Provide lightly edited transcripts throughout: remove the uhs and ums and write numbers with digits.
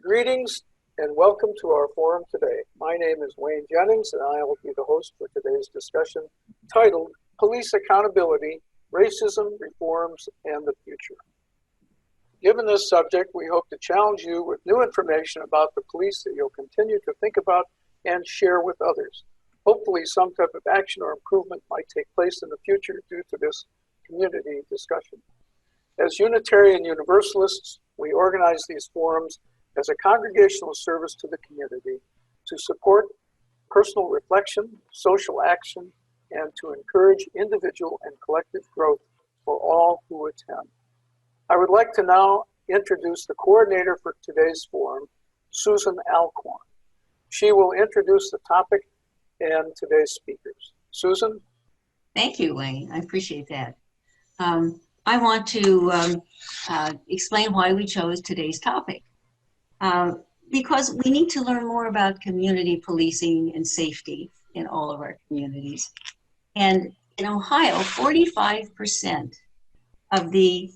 Greetings and welcome to our forum today. My name is Wayne Jennings and I will be the host for today's discussion titled Police Accountability, Racism, Reforms, and the Future. Given this subject, we hope to challenge you with new information about the police that you'll continue to think about and share with others. Hopefully some type of action or improvement might take place in the future due to this community discussion. As Unitarian Universalists, we organize these forums as a congregational service to the community to support personal reflection, social action, and to encourage individual and collective growth for all who attend. I would like to now introduce the coordinator for today's forum, Susan Alcorn. She will introduce the topic and today's speakers. Susan? Thank you, Wayne. I appreciate that. I want to explain why we chose today's topic. Because we need to learn more about community policing and safety in all of our communities. And in Ohio, 45% of the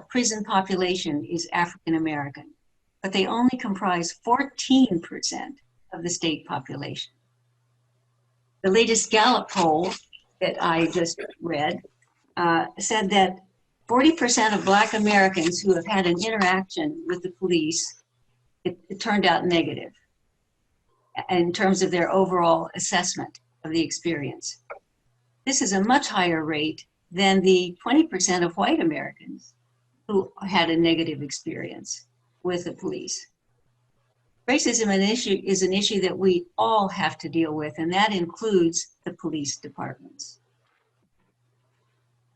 prison population is African American, but they only comprise 14% of the state population. The latest Gallup poll that I just read said that 40% of Black Americans who have had an interaction with the police, it turned out negative in terms of their overall assessment of the experience. This is a much higher rate than the 20% of white Americans who had a negative experience with the police. Racism is an issue that we all have to deal with, and that includes the police departments.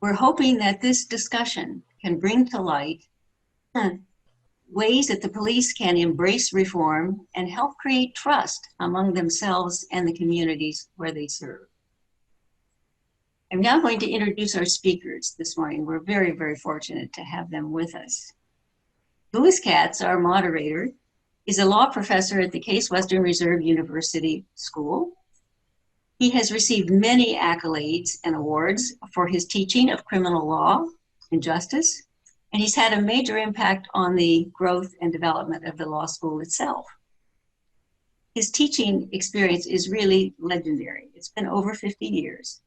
We're hoping that this discussion can bring to light ways that the police can embrace reform and help create trust among themselves and the communities where they serve. I'm now going to introduce our speakers this morning. We're very, very fortunate to have them with us. Louis Katz, our moderator, is a law professor at the Case Western Reserve University School. He has received many accolades and awards for his teaching of criminal law and justice, and he's had a major impact on the growth and development of the law school itself. His teaching experience is really legendary. It's been over 50 years.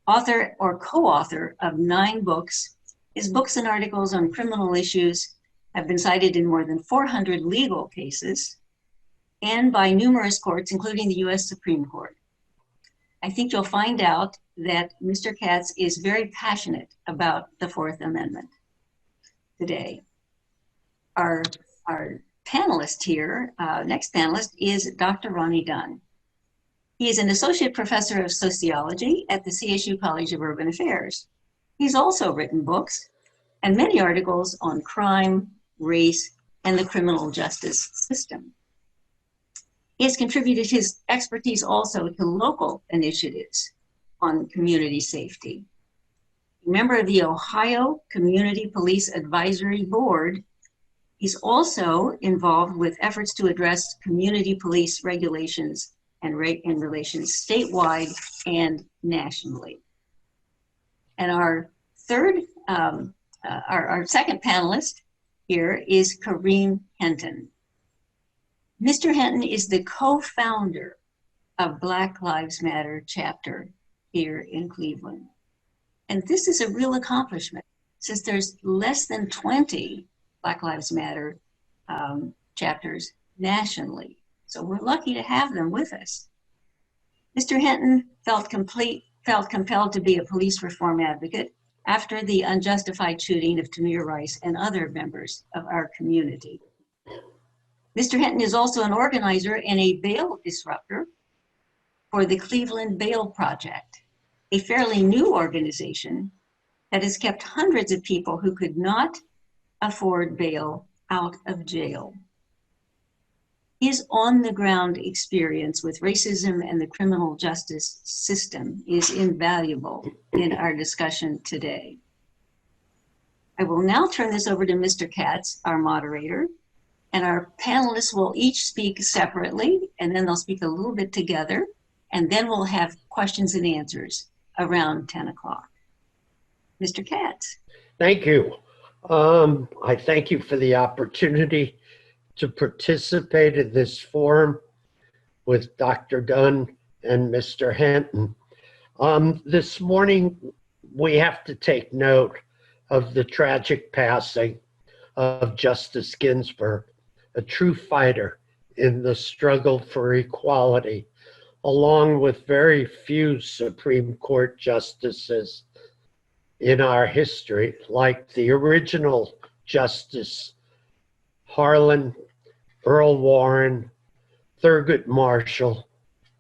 Author or co-author of 9 books, his books and articles on criminal issues have been cited in more than 400 legal cases and by numerous courts, including the US Supreme Court. I think you'll find out that Mr. Katz is very passionate about the Fourth Amendment today. Our panelist here, next panelist, is Dr. Ronnie Dunn. He is an associate professor of sociology at the CSU College of Urban Affairs. He's also written books and many articles on crime, race, and the criminal justice system. He has contributed his expertise also to local initiatives on community safety. A member of the Ohio Community Police Advisory Board, he's also involved with efforts to address community police regulations and relations statewide and nationally. And our second panelist here is Kareem Henton. Mr. Henton is the co-founder of Black Lives Matter chapter here in Cleveland. And this is a real accomplishment since there's less than 20 Black Lives Matter chapters nationally. So we're lucky to have them with us. Mr. Henton felt compelled to be a police reform advocate after the unjustified shooting of Tamir Rice and other members of our community. Mr. Henton is also an organizer and a bail disruptor for the Cleveland Bail Project, a fairly new organization that has kept hundreds of people who could not afford bail out of jail. His on-the-ground experience with racism and the criminal justice system is invaluable in our discussion today. I will now turn this over to Mr. Katz, our moderator, and our panelists will each speak separately, and then they'll speak a little bit together, and then we'll have questions and answers around 10 o'clock. Mr. Katz. Thank you. I thank you for the opportunity to participate in this forum with Dr. Dunn and Mr. Henton. This morning, we have to take note of the tragic passing of Justice Ginsburg, a true fighter in the struggle for equality, along with very few Supreme Court justices in our history, like the original Justice Harlan, Earl Warren, Thurgood Marshall,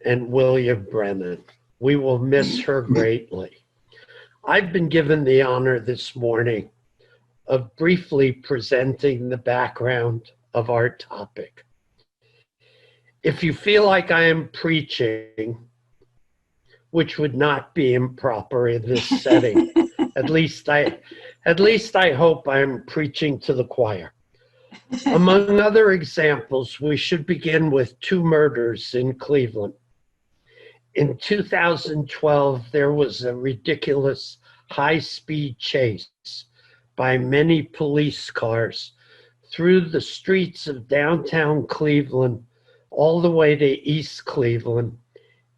and William Brennan. We will miss her greatly. I've been given the honor this morning of briefly presenting the background of our topic. If you feel like I am preaching, which would not be improper in this setting, at least I hope I am preaching to the choir. Among other examples, we should begin with 2 murders in Cleveland. In 2012, there was a ridiculous high-speed chase by many police cars through the streets of downtown Cleveland all the way to East Cleveland,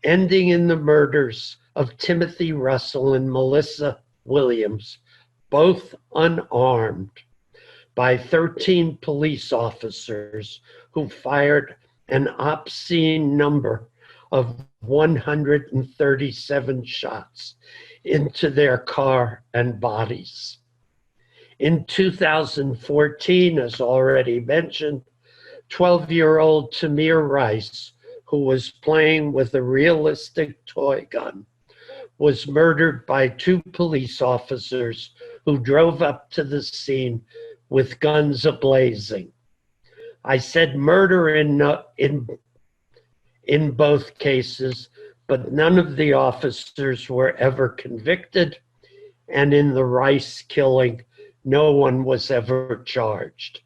ending in the murders of Timothy Russell and Melissa Williams, both unarmed, by 13 police officers who fired an obscene number of 137 shots into their car and bodies. In 2014, as already mentioned, 12-year-old Tamir Rice, who was playing with a realistic toy gun, was murdered by 2 police officers who drove up to the scene with guns ablazing. I said murder in both cases, but none of the officers were ever convicted, and in the Rice killing, no one was ever charged.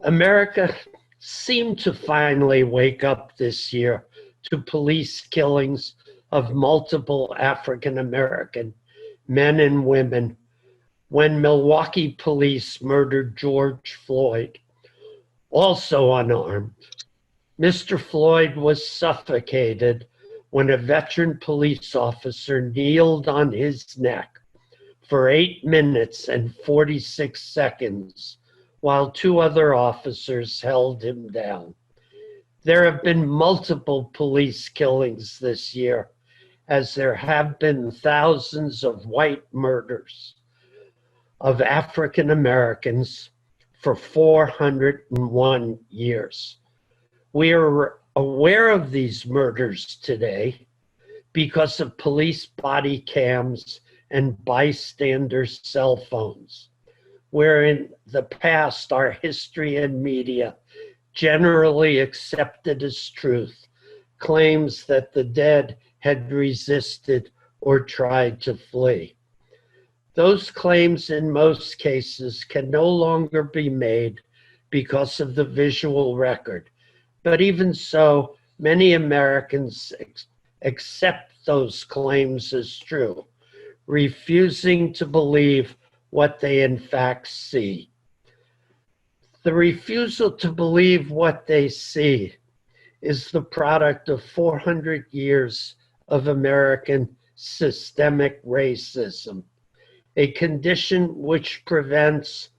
America seemed to finally wake up this year to police killings of multiple African American men and women when Milwaukee police murdered George Floyd, also unarmed. Mr. Floyd was suffocated when a veteran police officer kneeled on his neck for 8 minutes and 46 seconds while 2 other officers held him down. There have been multiple police killings this year, as there have been thousands of white murders of African Americans for 401 years. We are aware of these murders today because of police body cams and bystanders' cell phones, where in the past our history and media generally accepted as truth claims that the dead had resisted or tried to flee. Those claims in most cases can no longer be made because of the visual record. But even so, many Americans accept those claims as true, refusing to believe what they in fact see. The refusal to believe what they see is the product of 400 years of American systemic racism, a condition which prevents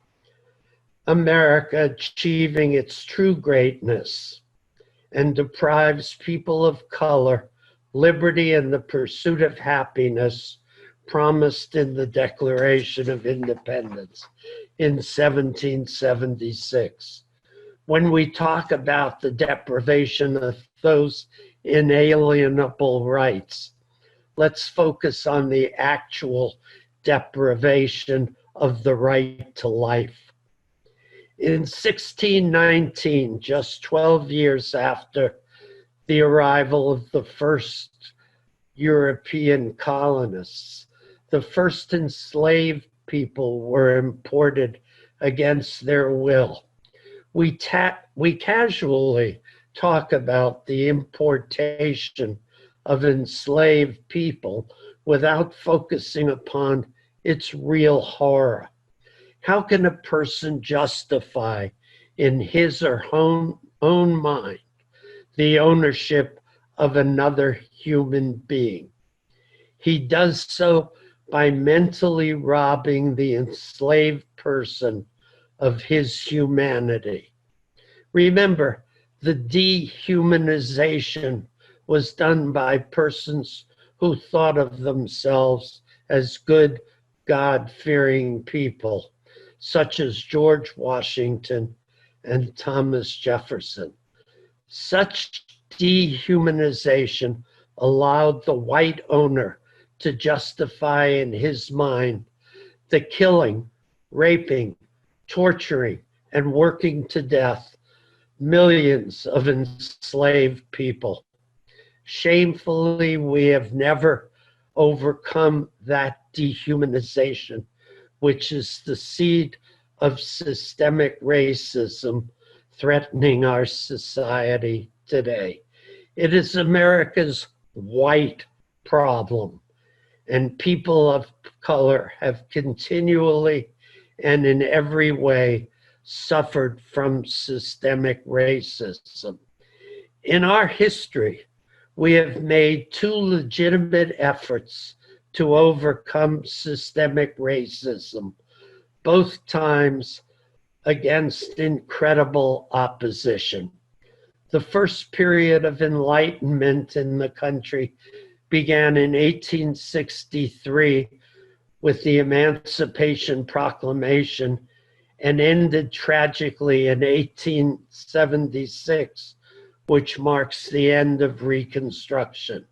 America achieving its true greatness and deprives people of color liberty and the pursuit of happiness promised in the Declaration of Independence in 1776. When we talk about the deprivation of those inalienable rights, let's focus on the actual deprivation of the right to life. In 1619, just 12 years after the arrival of the first European colonists, the first enslaved people were imported against their will. We casually talk about the importation of enslaved people without focusing upon its real horror. How can a person justify in his or her own mind the ownership of another human being. He does so by mentally robbing the enslaved person of his humanity. Remember, the dehumanization was done by persons who thought of themselves as good, God-fearing people, such as George Washington and Thomas Jefferson. Such dehumanization allowed the white owner to justify in his mind the killing, raping, torturing, and working to death millions of enslaved people. Shamefully, we have never overcome that dehumanization, which is the seed of systemic racism threatening our society today. It is America's white problem, and people of color have continually and in every way suffered from systemic racism. In our history, we have made two legitimate efforts to overcome systemic racism, both times against incredible opposition. The first period of enlightenment in the country began in 1863 with the Emancipation Proclamation and ended tragically in 1876, which marks the end of Reconstruction.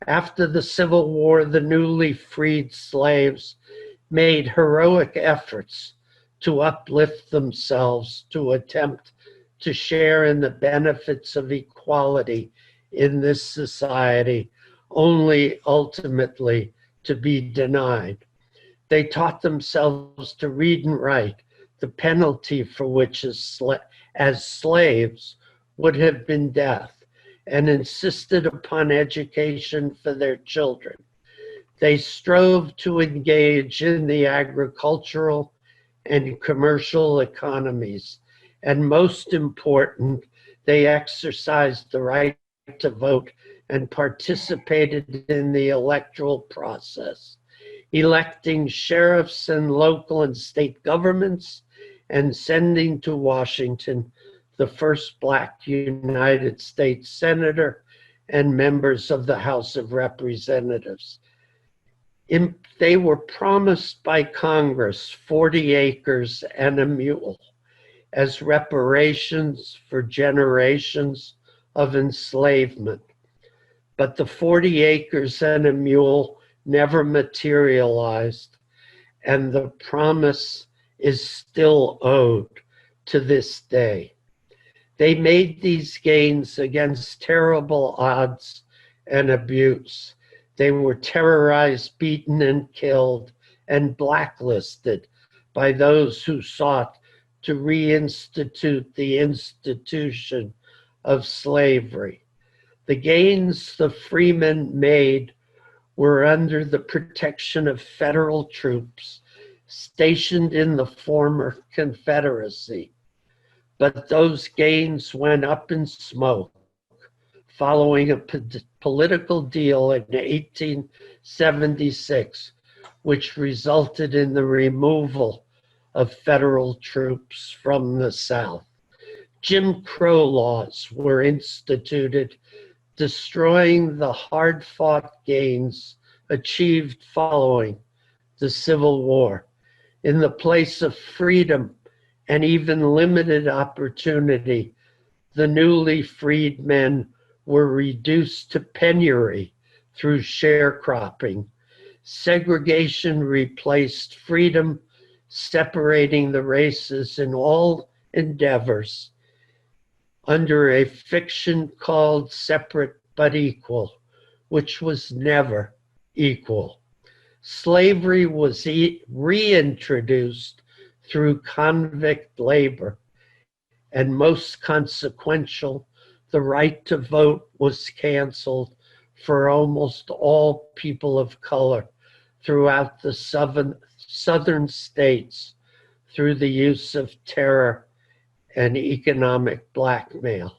After the Civil War, the newly freed slaves made heroic efforts to uplift themselves, to attempt to share in the benefits of equality in this society, only ultimately to be denied. They taught themselves to read and write, the penalty for which as slaves would have been death, and insisted upon education for their children. They strove to engage in the agricultural and commercial economies, and most important, they exercised the right to vote and participated in the electoral process, electing sheriffs and local and state governments and sending to Washington the first Black United States Senator and members of the House of Representatives. They were promised by Congress 40 acres and a mule as reparations for generations of enslavement. But the 40 acres and a mule never materialized, and the promise is still owed to this day. They made these gains against terrible odds and abuse. They were terrorized, beaten, and killed, and blacklisted by those who sought to reinstitute the institution of slavery. The gains the freemen made were under the protection of federal troops stationed in the former Confederacy. But those gains went up in smoke following a political deal in 1876, which resulted in the removal of federal troops from the South. Jim Crow laws were instituted, destroying the hard-fought gains achieved following the Civil War. In the place of freedom and even limited opportunity, the newly freed men were reduced to penury through sharecropping. Segregation replaced freedom, separating the races in all endeavors under a fiction called separate but equal, which was never equal. Slavery was reintroduced through convict labor, and most consequential, the right to vote was canceled for almost all people of color throughout the southern states through the use of terror and economic blackmail.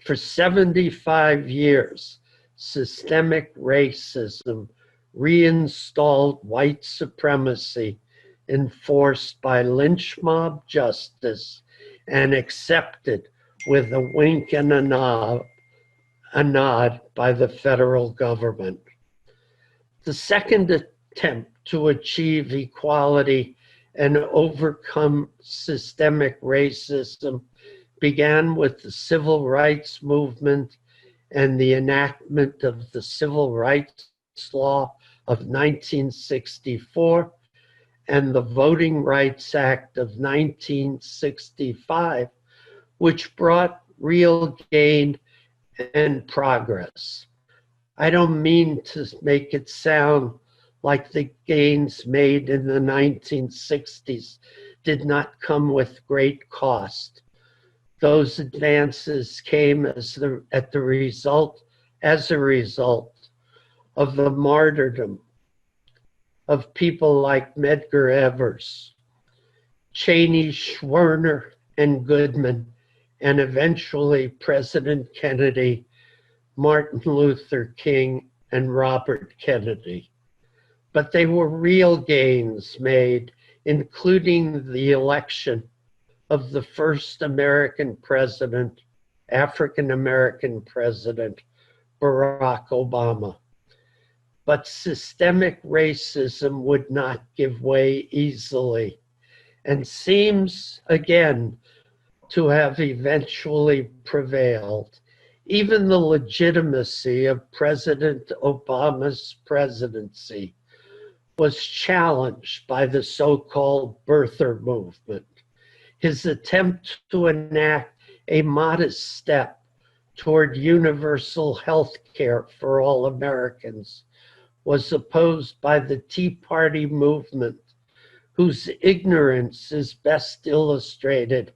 For 75 years, systemic racism reinstalled white supremacy enforced by lynch mob justice and accepted with a wink and a nod by the federal government. The second attempt to achieve equality and overcome systemic racism began with the civil rights movement and the enactment of the Civil Rights Law of 1964 and the Voting Rights Act of 1965, which brought real gain and progress. I don't mean to make it sound like the gains made in the 1960s did not come with great cost. Those advances came as a result of the martyrdom of people like Medgar Evers, Cheney, Schwerner, and Goodman, and eventually President Kennedy, Martin Luther King, and Robert Kennedy. But they were real gains made, including the election of the first American president, African-American president, Barack Obama. But systemic racism would not give way easily and seems, again, to have eventually prevailed. Even the legitimacy of President Obama's presidency was challenged by the so-called birther movement. His attempt to enact a modest step toward universal health care for all Americans was opposed by the Tea Party movement, whose ignorance is best illustrated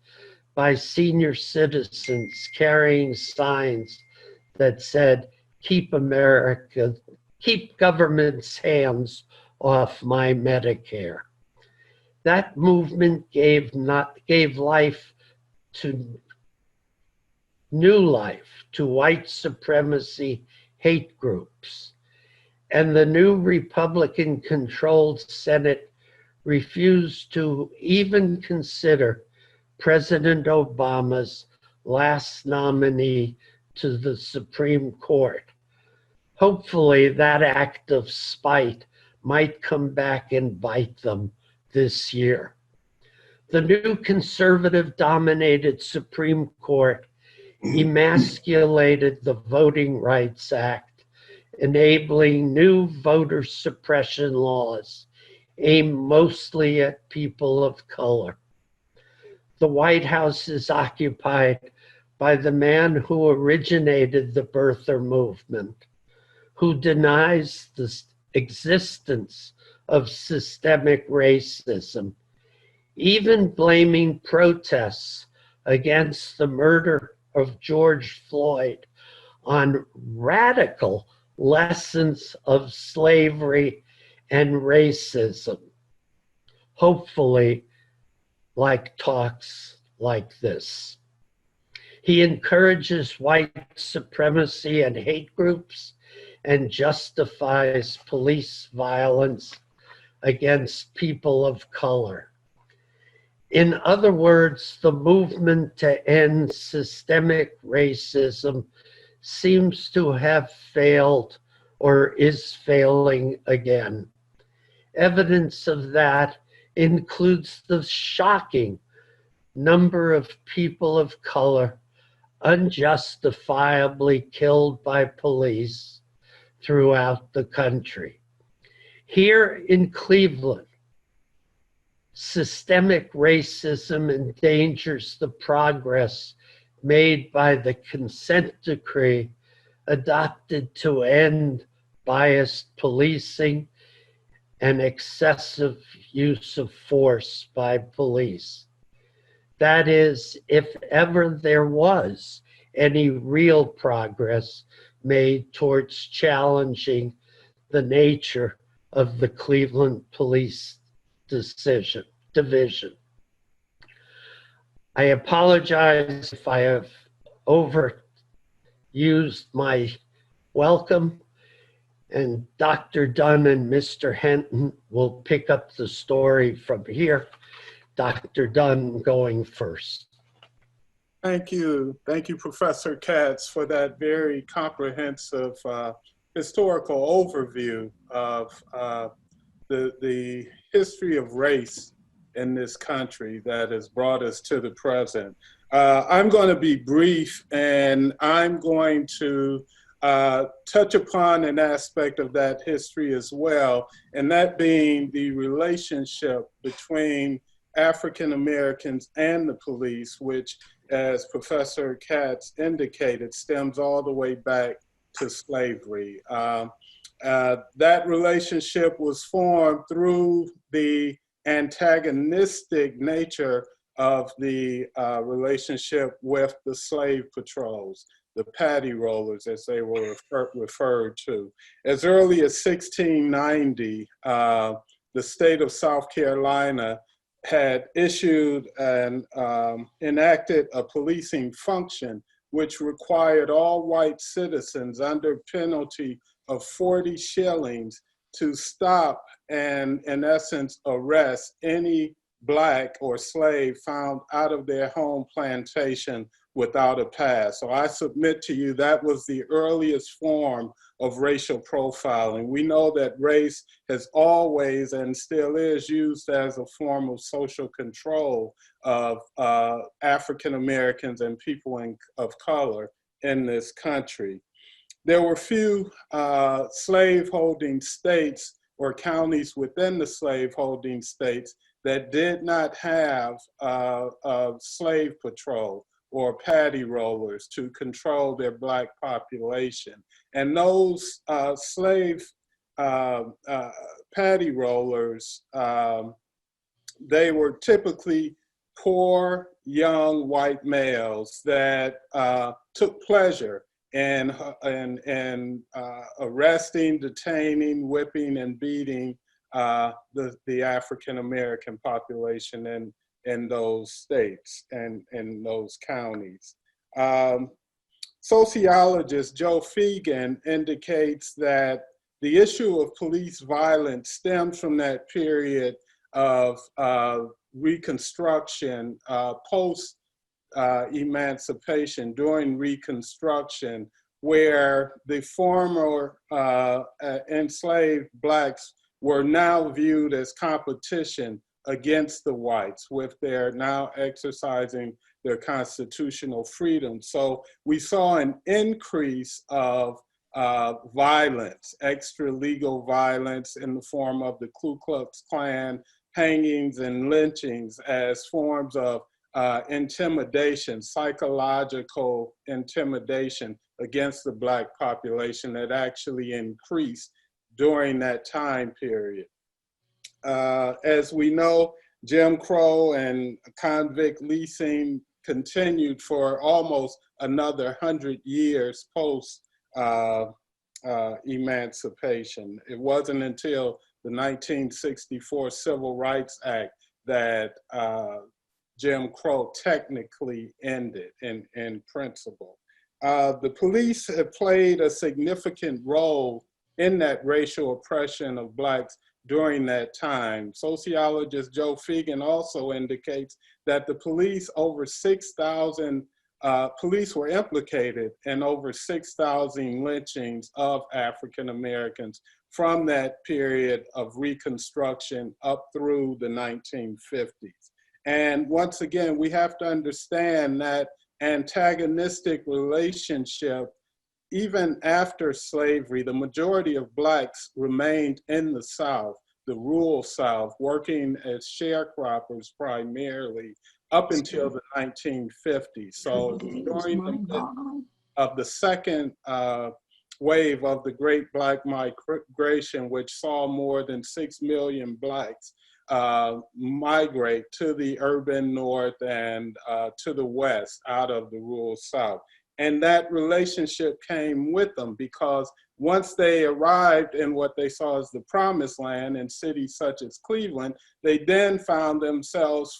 by senior citizens carrying signs that said, "Keep government's hands off my Medicare." That movement gave new life to white supremacy hate groups. And the new Republican-controlled Senate refused to even consider President Obama's last nominee to the Supreme Court. Hopefully that act of spite might come back and bite them this year. The new conservative-dominated Supreme Court emasculated the Voting Rights Act, enabling new voter suppression laws aimed mostly at people of color. The White House is occupied by the man who originated the birther movement, who denies the existence of systemic racism, even blaming protests against the murder of George Floyd on radical lessons of slavery and racism. Hopefully, like talks like this. He encourages white supremacy and hate groups and justifies police violence against people of color. In other words, the movement to end systemic racism seems to have failed or is failing again. Evidence of that includes the shocking number of people of color unjustifiably killed by police throughout the country. Here in Cleveland, systemic racism endangers the progress made by the consent decree adopted to end biased policing and excessive use of force by police. That is, if ever there was any real progress made towards challenging the nature of the Cleveland Police Division. I apologize if I have overused my welcome, and Dr. Dunn and Mr. Henton will pick up the story from here. Dr. Dunn going first. Thank you. Thank you, Professor Katz, for that very comprehensive historical overview of the history of race in this country that has brought us to the present. I'm going to be brief, and I'm going to touch upon an aspect of that history as well, and that being the relationship between African Americans and the police, which, as Professor Katz indicated, stems all the way back to slavery. That relationship was formed through the antagonistic nature of the relationship with the slave patrols, the paddy rollers, as they were referred to. As early as 1690, the state of South Carolina had issued and enacted a policing function which required all white citizens under penalty of 40 shillings to stop and, in essence, arrest any Black or slave found out of their home plantation without a pass. So I submit to you that was the earliest form of racial profiling. We know that race has always and still is used as a form of social control of African Americans and people of color in this country. There were few slaveholding states or counties within the slaveholding states that did not have a slave patrol or paddy rollers to control their Black population. And those slave paddy rollers, they were typically poor, young white males that took pleasure in arresting, detaining, whipping, and beating the African American population in those states and in those counties. Sociologist Joe Fegan indicates that the issue of police violence stems from that period of Reconstruction, post-emancipation, during Reconstruction, where the former enslaved Blacks were now viewed as competition against the whites, with their now exercising their constitutional freedom. So we saw an increase of violence, extra legal violence in the form of the Ku Klux Klan hangings and lynchings as forms of intimidation, psychological intimidation against the Black population that actually increased during that time period. As we know, Jim Crow and convict leasing continued for almost another 100 years post emancipation. It wasn't until the 1964 Civil Rights Act that Jim Crow technically ended in principle. The police have played a significant role in that racial oppression of Blacks during that time. Sociologist Joe Fegan also indicates that the police, over 6,000 police were implicated in over 6,000 lynchings of African Americans from that period of Reconstruction up through the 1950s. And once again, we have to understand that antagonistic relationship. Even after slavery, the majority of Blacks remained in the South, the rural South, working as sharecroppers primarily up until the 1950s. So during the midst of the second wave of the Great Black Migration, which saw more than 6 million Blacks migrate to the urban North and to the West out of the rural South. And that relationship came with them, because once they arrived in what they saw as the promised land in cities such as Cleveland, they then found themselves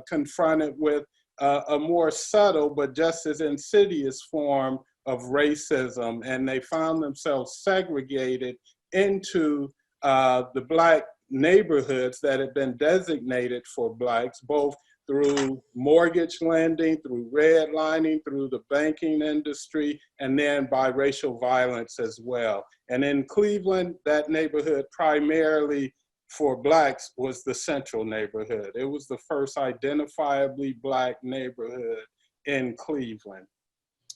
confronted with a more subtle but just as insidious form of racism. And they found themselves segregated into the Black neighborhoods that had been designated for Blacks, both through mortgage lending, through redlining, through the banking industry, and then by racial violence as well. And in Cleveland, that neighborhood primarily for Blacks was the Central neighborhood. It was the first identifiably Black neighborhood in Cleveland.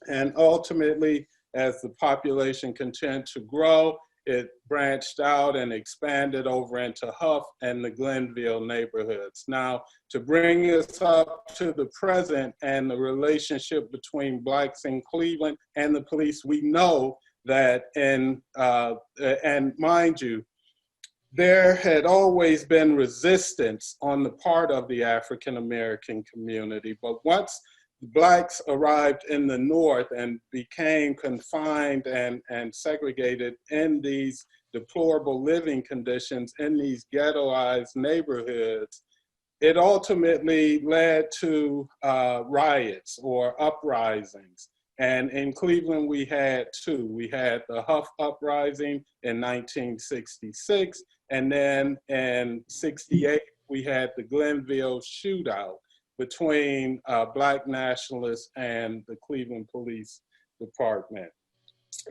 And ultimately, as the population continued to grow, it branched out and expanded over into Huff and the Glenville neighborhoods. Now, to bring us up to the present and the relationship between Blacks in Cleveland and the police, we know that, and mind you, there had always been resistance on the part of the African American community, but once Blacks arrived in the North and became confined and segregated in these deplorable living conditions in these ghettoized neighborhoods, it ultimately led to riots or uprisings. And in Cleveland, we had two. We had the Huff Uprising in 1966, and then in 68, we had the Glenville Shootout between Black nationalists and the Cleveland Police Department.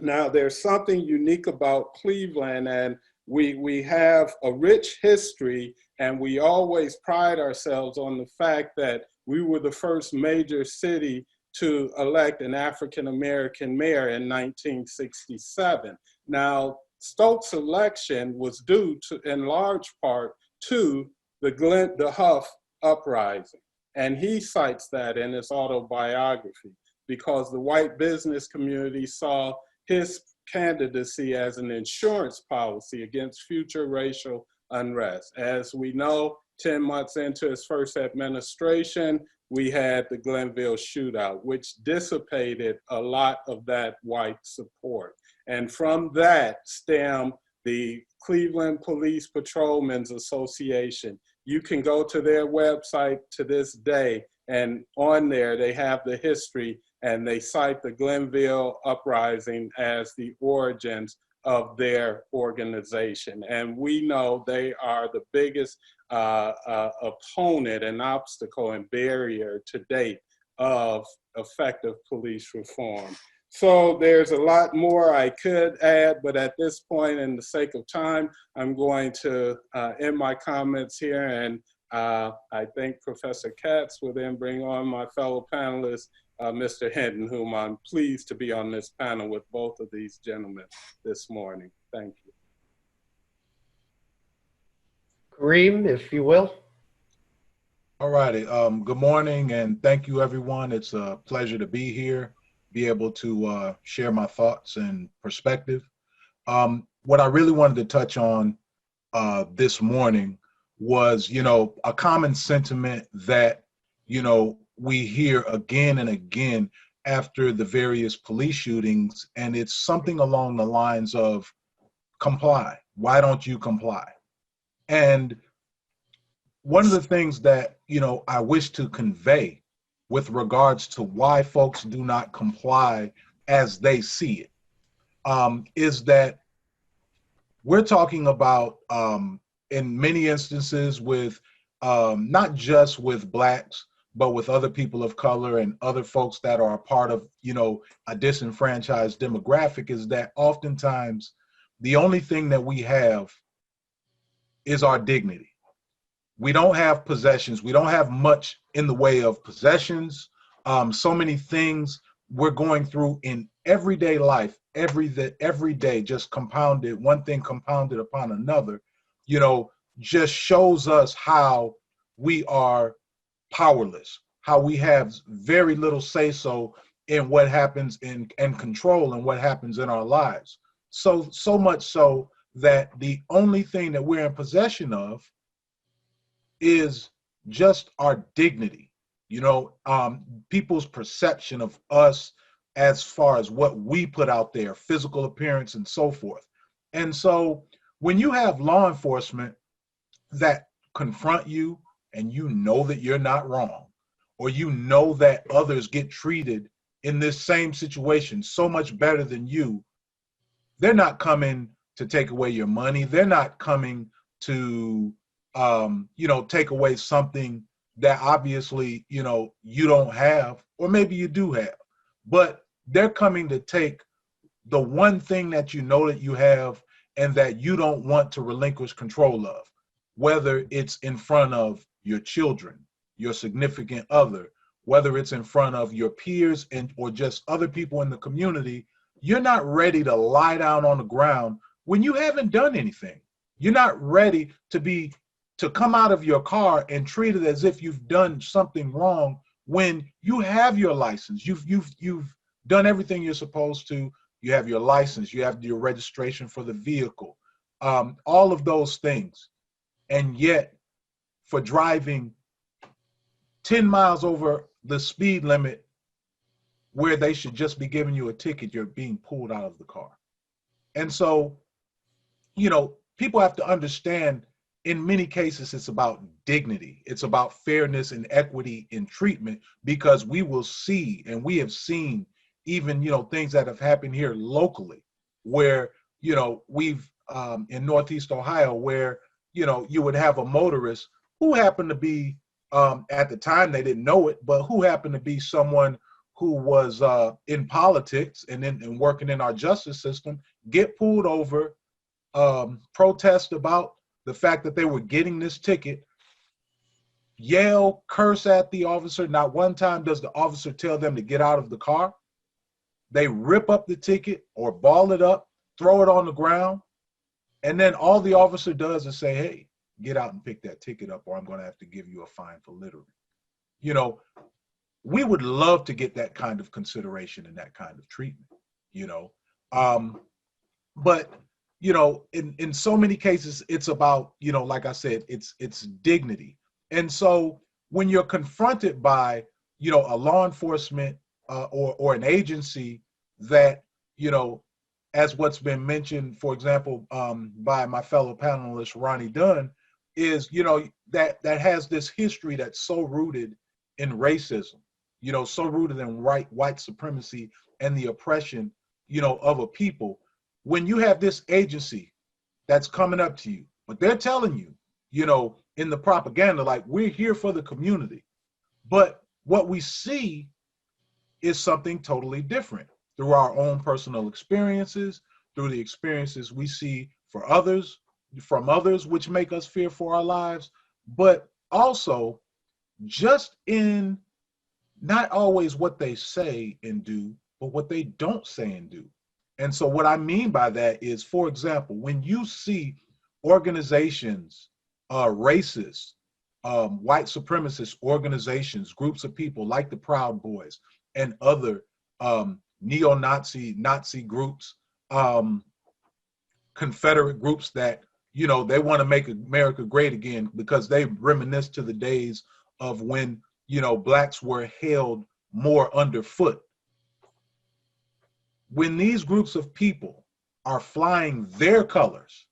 Now, there's something unique about Cleveland, and we have a rich history, and we always pride ourselves on the fact that we were the first major city to elect an African-American mayor in 1967. Now, Stokes' election was due to, in large part, to the Huff Uprising. And he cites that in his autobiography, because the white business community saw his candidacy as an insurance policy against future racial unrest. As we know, 10 months into his first administration, we had the Glenville Shootout, which dissipated a lot of that white support. And from that stemmed the Cleveland Police Patrolmen's Association. You can go to their website to this day, and on there they have the history, and they cite the Glenville Uprising as the origins of their organization. And we know they are the biggest opponent and obstacle and barrier to date of effective police reform. So there's a lot more I could add, but at this point, in the sake of time, I'm going to end my comments here, and I think Professor Katz will then bring on my fellow panelist, Mr. Henton, whom I'm pleased to be on this panel with both of these gentlemen this morning. Thank you. Kareem, if you will. All righty. Good morning, and thank you, everyone. It's a pleasure to be here, be able to share my thoughts and perspective. What I really wanted to touch on this morning was, a common sentiment that, we hear again and again after the various police shootings, and it's something along the lines of comply. Why don't you comply? And one of the things that, I wish to convey with regards to why folks do not comply as they see it, is that we're talking about, in many instances with, not just with Blacks, but with other people of color and other folks that are a part of, a disenfranchised demographic, is that oftentimes the only thing that we have is our dignity. We don't have possessions. We don't have much in the way of possessions. So many things we're going through in everyday life, every day, just compounded, one thing compounded upon another, just shows us how we are powerless, how we have very little say-so in what happens and control in what happens in our lives. So much so that the only thing that we're in possession of is just our dignity. People's perception of us as far as what we put out there, physical appearance and so forth. And so when you have law enforcement that confront you and you know that you're not wrong, or you know that others get treated in this same situation so much better than you, they're not coming to take away your money. They're not coming to, take away something that obviously, you don't have, or maybe you do have, but they're coming to take the one thing that you know that you have and that you don't want to relinquish control of, whether it's in front of your children, your significant other, whether it's in front of your peers or just other people in the community. You're not ready to lie down on the ground when you haven't done anything. You're not ready to come out of your car and treat it as if you've done something wrong when you have your license. You've done everything you're supposed to. You have your license, you have your registration for the vehicle, all of those things. And yet, for driving 10 miles over the speed limit where they should just be giving you a ticket, you're being pulled out of the car. And so, people have to understand, in many cases, it's about dignity. It's about fairness and equity in treatment, because we will see, and we have seen even, things that have happened here locally where, we've in Northeast Ohio, where, you would have a motorist who happened to be, at the time they didn't know it, but who happened to be someone who was in politics and working in our justice system, get pulled over, protest about the fact that they were getting this ticket, yell, curse at the officer. Not one time does the officer tell them to get out of the car. They rip up the ticket or ball it up, throw it on the ground, and then all the officer does is say, hey, get out and pick that ticket up, or I'm going to have to give you a fine for littering. We would love to get that kind of consideration and that kind of treatment, but in so many cases, it's about, like I said, it's dignity. And so when you're confronted by, a law enforcement or an agency that, as what's been mentioned, for example, by my fellow panelist, Ronnie Dunn, is, that has this history that's so rooted in racism, so rooted in white supremacy and the oppression, of a people. When you have this agency that's coming up to you, but they're telling you, in the propaganda, like, we're here for the community. But what we see is something totally different through our own personal experiences, through the experiences we see from others, which make us fear for our lives, but also just in not always what they say and do, but what they don't say and do. And so what I mean by that is, for example, when you see organizations, racist, white supremacist organizations, groups of people like the Proud Boys and other neo-Nazi groups, Confederate groups that, they want to make America great again because they reminisce to the days of when, blacks were held more underfoot. When these groups of people are flying their colors,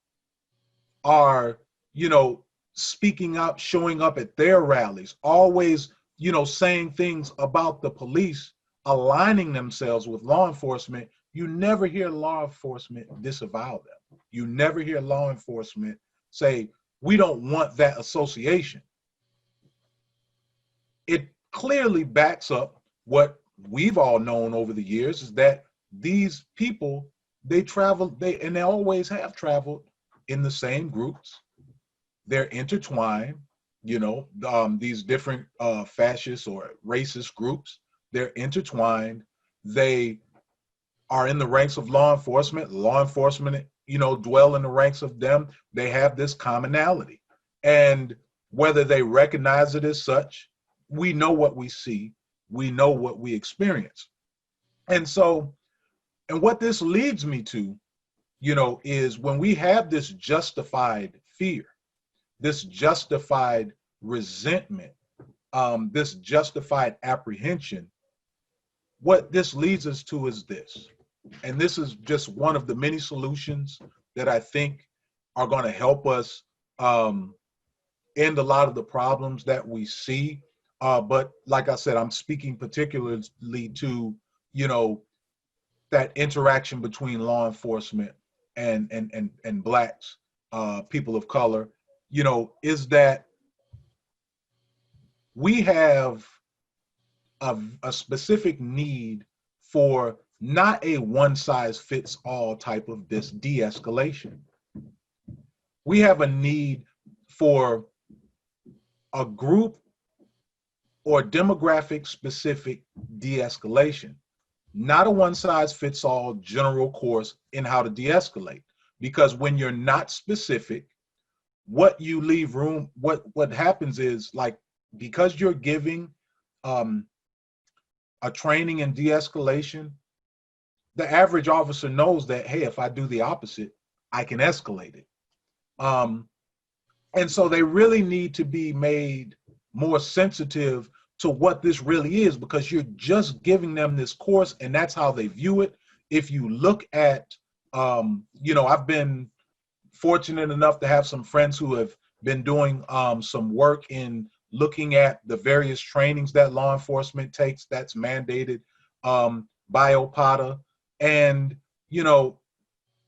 are, speaking up, showing up at their rallies, always, saying things about the police, aligning themselves with law enforcement, you never hear law enforcement disavow them. You never hear law enforcement say, we don't want that association. It clearly backs up what we've all known over the years, is that these people, they always have traveled in the same groups. They're intertwined, these different fascist or racist groups, they're intertwined. They are in the ranks of law enforcement, dwell in the ranks of them. They have this commonality. And whether they recognize it as such, we know what we see, we know what we experience. And so, and what this leads me to, is when we have this justified fear, this justified resentment this justified apprehension, what this leads us to is this, and this is just one of the many solutions that I think are going to help us end a lot of the problems that we see. But like I said, I'm speaking particularly to, that interaction between law enforcement and blacks, people of color, is that we have a specific need for not a one-size-fits-all type of this de-escalation. We have a need for a group or demographic specific de-escalation, not a one-size-fits-all general course in how to de-escalate. Because when you're not specific, what you leave room, what happens is, like, because you're giving a training in de-escalation, the average officer knows that, hey, if I do the opposite, I can escalate it. And so they really need to be made more sensitive to what this really is, because you're just giving them this course and that's how they view it. If you look at, I've been fortunate enough to have some friends who have been doing some work in looking at the various trainings that law enforcement takes that's mandated by OPATA. And,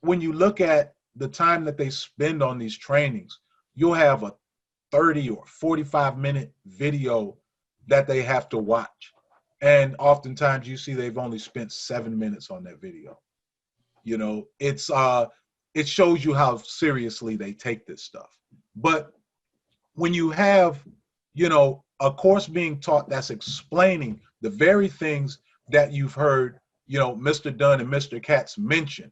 when you look at the time that they spend on these trainings, you'll have a 30 or 45-minute video that they have to watch. And oftentimes you see they've only spent 7 minutes on that video. It shows you how seriously they take this stuff. But when you have, a course being taught that's explaining the very things that you've heard, Mr. Dunn and Mr. Katz mention,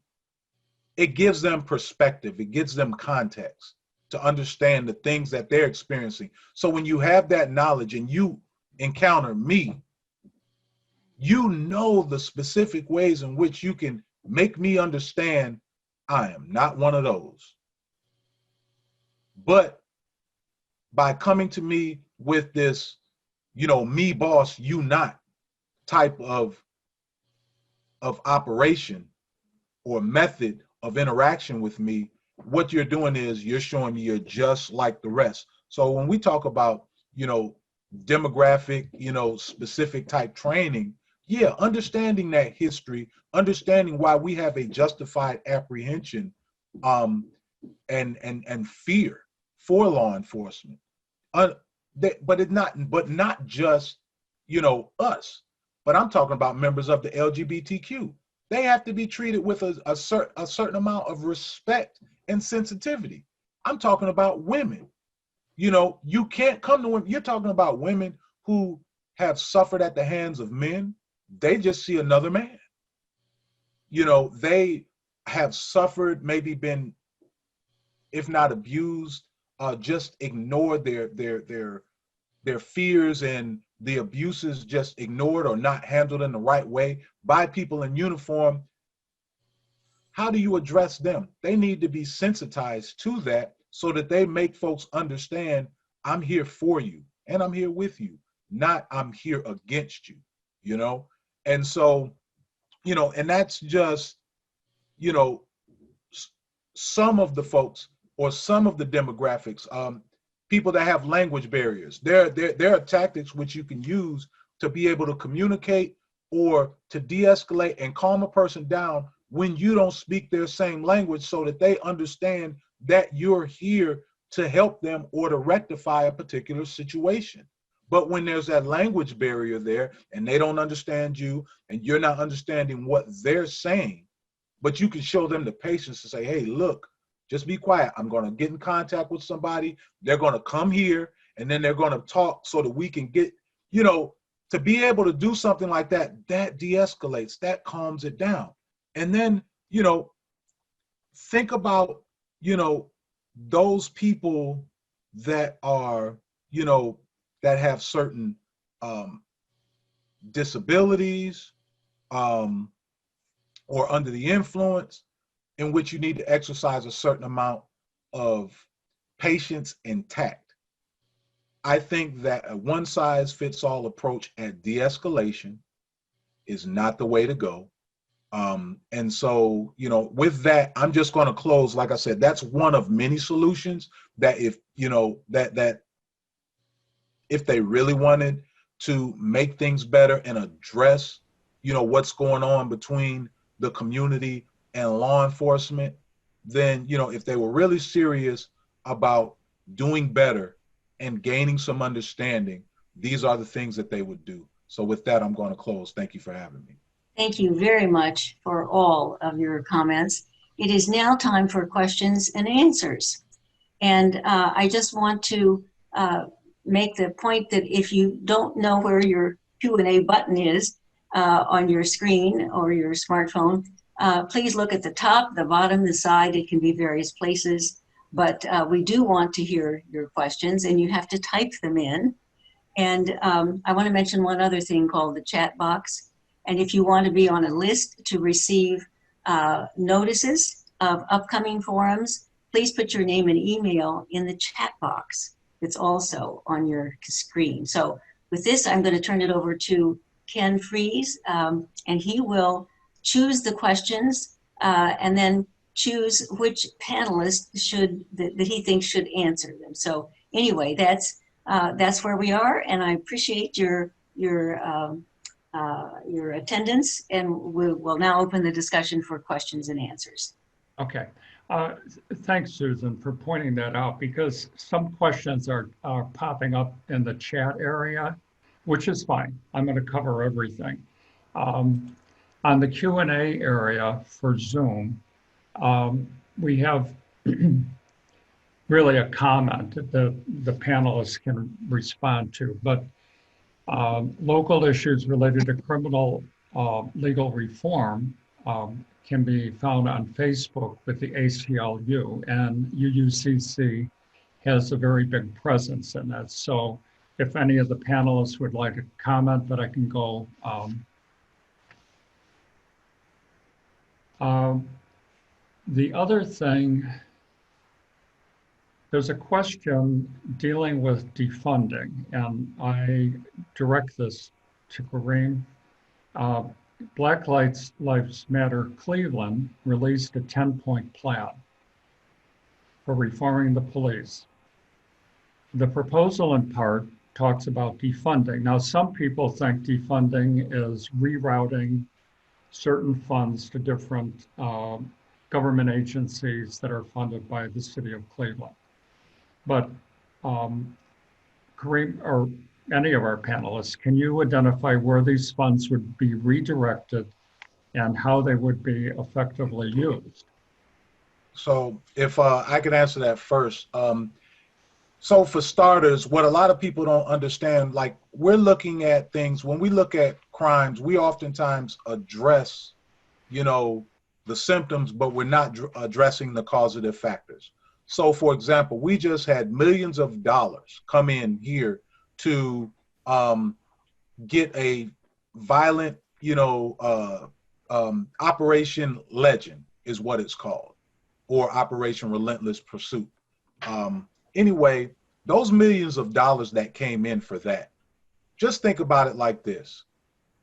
it gives them perspective. It gives them context to understand the things that they're experiencing. So when you have that knowledge and you encounter me, the specific ways in which you can make me understand I am not one of those. But by coming to me with this, me boss, you not type of operation or method of interaction with me, what you're doing is you're showing me you're just like the rest. So when we talk about, demographic, specific type training, yeah, understanding that history, understanding why we have a justified apprehension and fear for law enforcement. But not just, us, but I'm talking about members of the LGBTQ. They have to be treated with a certain amount of respect and sensitivity. I'm talking about women. You can't come to women. You're talking about women who have suffered at the hands of men. They just see another man. They have suffered, maybe been, if not abused, just ignored their fears, and the abuses just ignored or not handled in the right way by people in uniform. How do you address them? They need to be sensitized to that so that they make folks understand, I'm here for you and I'm here with you, not I'm here against you, And so, and that's just, some of the folks or some of the demographics, people that have language barriers. There are tactics which you can use to be able to communicate or to de-escalate and calm a person down when you don't speak their same language, so that they understand that you're here to help them or to rectify a particular situation. But when there's that language barrier there and they don't understand you and you're not understanding what they're saying, but you can show them the patience to say, hey, look, just be quiet. I'm going to get in contact with somebody. They're going to come here and then they're going to talk so that we can get, to be able to do something like that, that de-escalates, that calms it down. And then, think about, those people that are, that have certain disabilities or under the influence, in which you need to exercise a certain amount of patience and tact. I think that a one size fits all approach at de-escalation is not the way to go. And so, with that, I'm just going to close. Like I said, that's one of many solutions that that if they really wanted to make things better and address, what's going on between the community and law enforcement, then, if they were really serious about doing better and gaining some understanding, these are the things that they would do. So with that, I'm going to close. Thank you for having me. Thank you very much for all of your comments. It is now time for questions and answers. And I just want to make the point that if you don't know where your Q&A button is on your screen or your smartphone, please look at the top, the bottom, the side. It can be various places, but we do want to hear your questions, and you have to type them in. And I want to mention one other thing called the chat box. And if you want to be on a list to receive notices of upcoming forums, please put your name and email in the chat box that's also on your screen. So with this, I'm going to turn it over to Ken Fries, and he will choose the questions and then choose which panelist that he thinks should answer them. So anyway, that's where we are, and I appreciate your attendance, and we'll now open the discussion for questions and answers. Okay. Thanks, Susan, for pointing that out, because some questions are popping up in the chat area, which is fine. I'm going to cover everything. On the Q&A area for Zoom, we have really a comment that the panelists can respond to, but local issues related to criminal legal reform can be found on Facebook with the ACLU, and UUCC has a very big presence in that. So if any of the panelists would like to comment, but I can go. The other thing, there's a question dealing with defunding, and I direct this to Kareem. Black Lives Matter Cleveland released a 10-point plan for reforming the police. The proposal in part talks about defunding. Now, some people think defunding is rerouting certain funds to different government agencies that are funded by the city of Cleveland. But Kareem, or any of our panelists, can you identify where these funds would be redirected and how they would be effectively used? So if I could answer that first. So for starters, what a lot of people don't understand, like we're looking at things, when we look at crimes, we oftentimes address, the symptoms, but we're not addressing the causative factors. So for example, we just had millions of dollars come in here to get a violent, Operation Legend is what it's called, or Operation Relentless Pursuit. Anyway, those millions of dollars that came in for that, just think about it like this.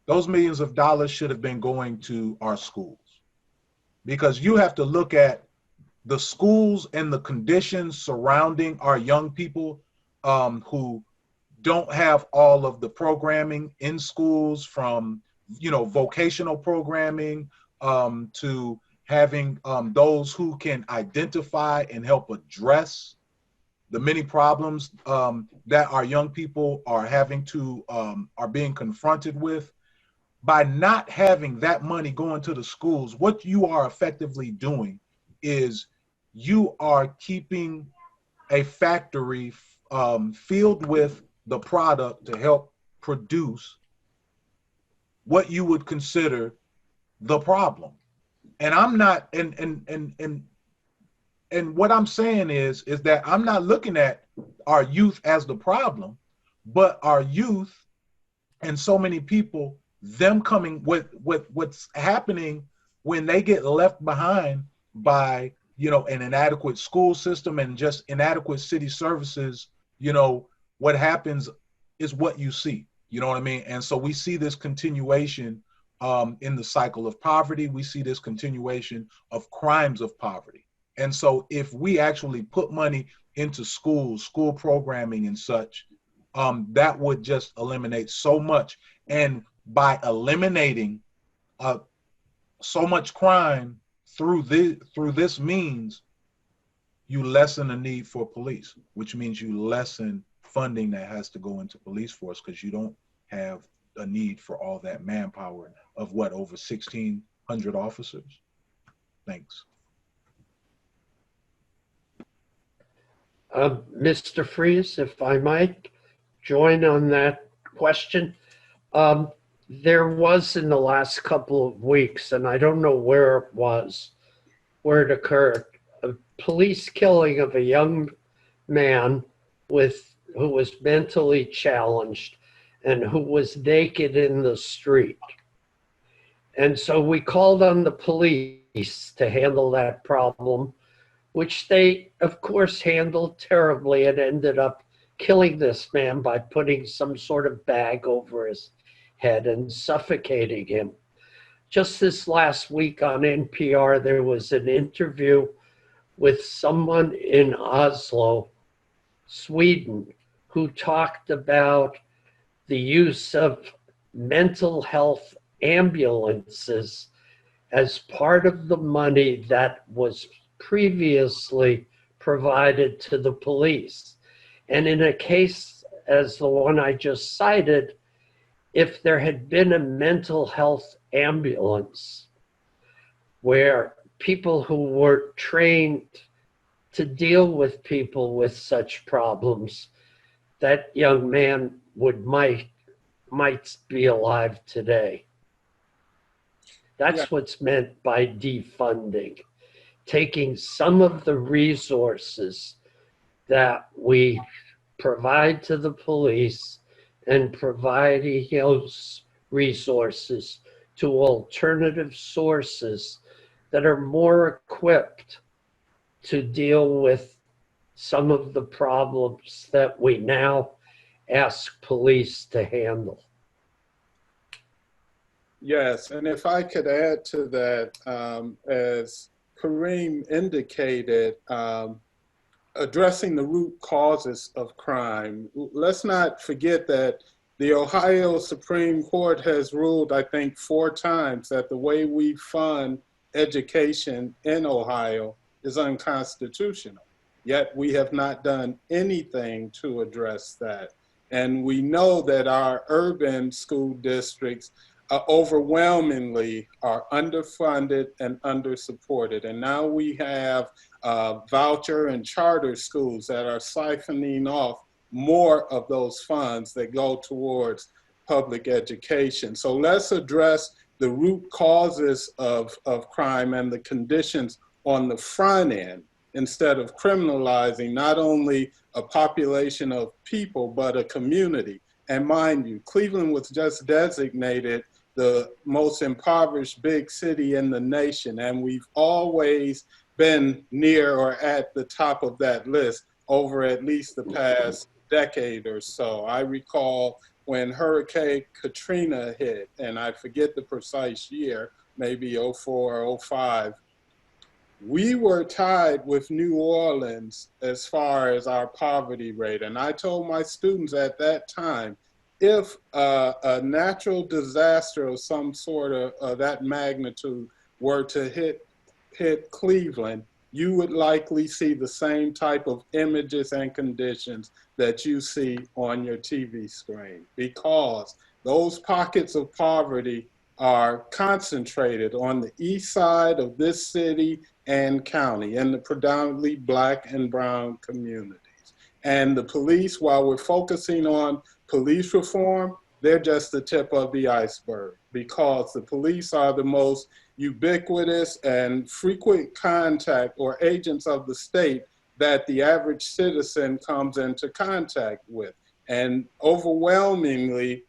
Those millions of dollars should have been going to our schools, because you have to look at the schools and the conditions surrounding our young people who don't have all of the programming in schools, from vocational programming to having those who can identify and help address the many problems that our young people are having to are being confronted with. By not having that money going to the schools, what you are effectively doing is you are keeping a factory filled with the product to help produce what you would consider the problem. And I'm not, and what I'm saying is that I'm not looking at our youth as the problem, but our youth and so many people, them coming with what's happening when they get left behind by, an inadequate school system and just inadequate city services, what happens is what you see. You know what I mean? And so we see this continuation in the cycle of poverty. We see this continuation of crimes of poverty. And so if we actually put money into schools, school programming and such, that would just eliminate so much. And by eliminating so much crime through this means, you lessen the need for police, which means you lessen funding that has to go into police force, because you don't have a need for all that manpower of what, over 1,600 officers? Thanks. Mr. Fries, if I might join on that question. There was in the last couple of weeks, and I don't know where it was, where it occurred, a police killing of a young man who was mentally challenged and who was naked in the street. And so we called on the police to handle that problem, which they, of course, handled terribly and ended up killing this man by putting some sort of bag over his head and suffocating him. Just this last week on NPR, there was an interview with someone in Oslo, Sweden, who talked about the use of mental health ambulances as part of the money that was previously provided to the police. And in a case as the one I just cited, if there had been a mental health ambulance where people who were trained to deal with people with such problems, that young man might be alive today. That's what's meant by defunding, taking some of the resources that we provide to the police and providing those resources to alternative sources that are more equipped to deal with some of the problems that we now ask police to handle. Yes, and if I could add to that, as Kareem indicated, addressing the root causes of crime. Let's not forget that the Ohio Supreme Court has ruled, I think, 4 times that the way we fund education in Ohio is unconstitutional. Yet we have not done anything to address that. And we know that our urban school districts overwhelmingly are underfunded and undersupported. And now we have voucher and charter schools that are siphoning off more of those funds that go towards public education. So let's address the root causes of crime and the conditions on the front end, instead of criminalizing not only a population of people, but a community. And mind you, Cleveland was just designated the most impoverished big city in the nation. And we've always been near or at the top of that list over at least the past decade or so. I recall when Hurricane Katrina hit, and I forget the precise year, maybe 04 or 05, we were tied with New Orleans as far as our poverty rate. And I told my students at that time, if a natural disaster of some sort of that magnitude were to hit Cleveland, you would likely see the same type of images and conditions that you see on your TV screen, because those pockets of poverty are concentrated on the east side of this city and county, in the predominantly Black and brown communities. And the police, while we're focusing on police reform, they're just the tip of the iceberg, because the police are the most ubiquitous and frequent contact or agents of the state that the average citizen comes into contact with. And overwhelmingly,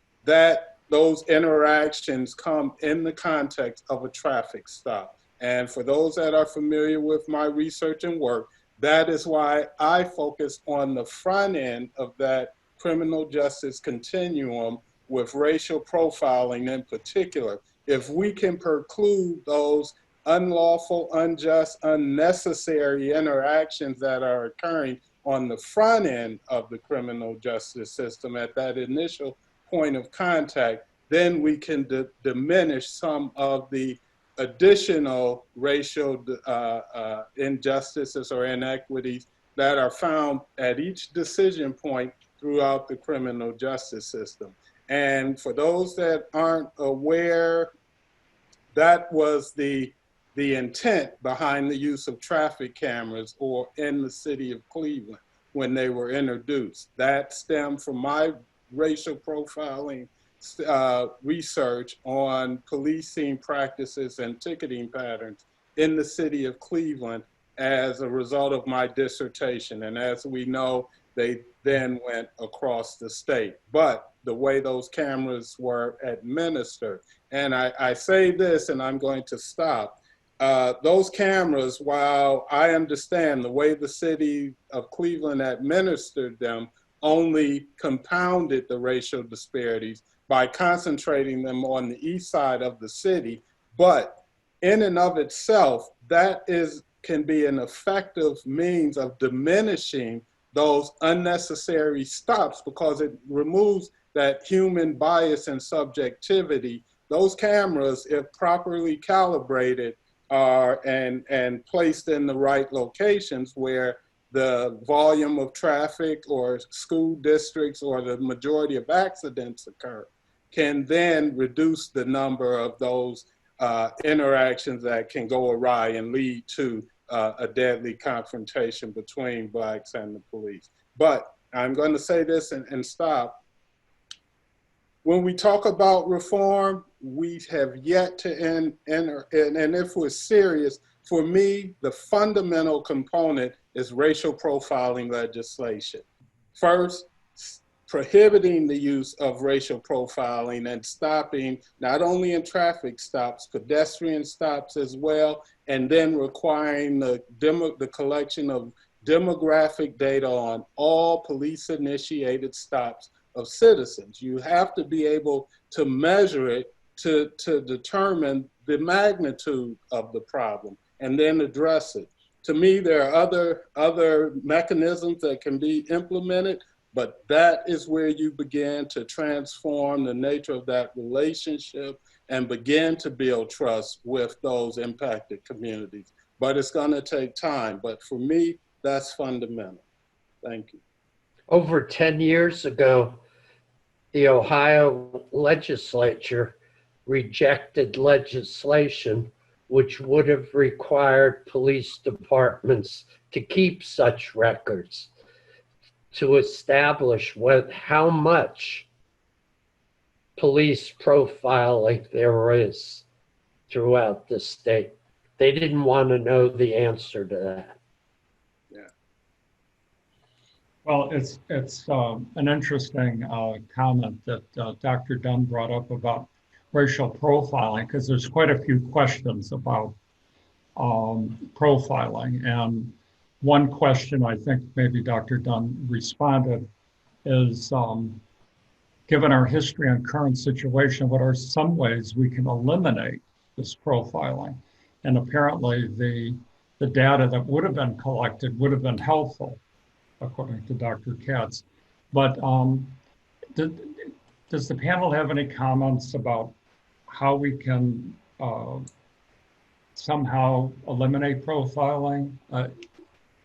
those interactions come in the context of a traffic stop. And for those that are familiar with my research and work, that is why I focus on the front end of that criminal justice continuum with racial profiling in particular. If we can preclude those unlawful, unjust, unnecessary interactions that are occurring on the front end of the criminal justice system at that initial point of contact, then we can diminish some of the additional racial injustices or inequities that are found at each decision point throughout the criminal justice system. And for those that aren't aware, that was the intent behind the use of traffic cameras or in the city of Cleveland when they were introduced. That stemmed from my racial profiling research on policing practices and ticketing patterns in the city of Cleveland as a result of my dissertation. And as we know, they then went across the state. But the way those cameras were administered, and I say this and I'm going to stop, those cameras, while I understand the way the city of Cleveland administered them, only compounded the racial disparities by concentrating them on the east side of the city. But in and of itself, that can be an effective means of diminishing those unnecessary stops because it removes that human bias and subjectivity. Those cameras, if properly calibrated, and placed in the right locations where the volume of traffic or school districts or the majority of accidents occur, can then reduce the number of those interactions that can go awry and lead to a deadly confrontation between Blacks and the police. But I'm going to say this and stop. When we talk about reform, we have yet to enter, and if we're serious, for me, the fundamental component is racial profiling legislation. First, prohibiting the use of racial profiling and stopping, not only in traffic stops, pedestrian stops as well, and then requiring the collection of demographic data on all police-initiated stops of citizens. You have to be able to measure it to determine the magnitude of the problem and then address it. To me, there are other mechanisms that can be implemented, but that is where you begin to transform the nature of that relationship and begin to build trust with those impacted communities. But it's going to take time. But for me, that's fundamental. Thank you. Over 10 years ago, the Ohio legislature rejected legislation which would have required police departments to keep such records to establish how much police profiling there is throughout the state. They didn't want to know the answer to that. Yeah. Well, it's an interesting comment that Dr. Dunn brought up about racial profiling, because there's quite a few questions about profiling. And one question I think maybe Dr. Dunn responded is, given our history and current situation, what are some ways we can eliminate this profiling? And apparently the data that would have been collected would have been helpful, according to Dr. Katz. But does the panel have any comments about how we can somehow eliminate profiling?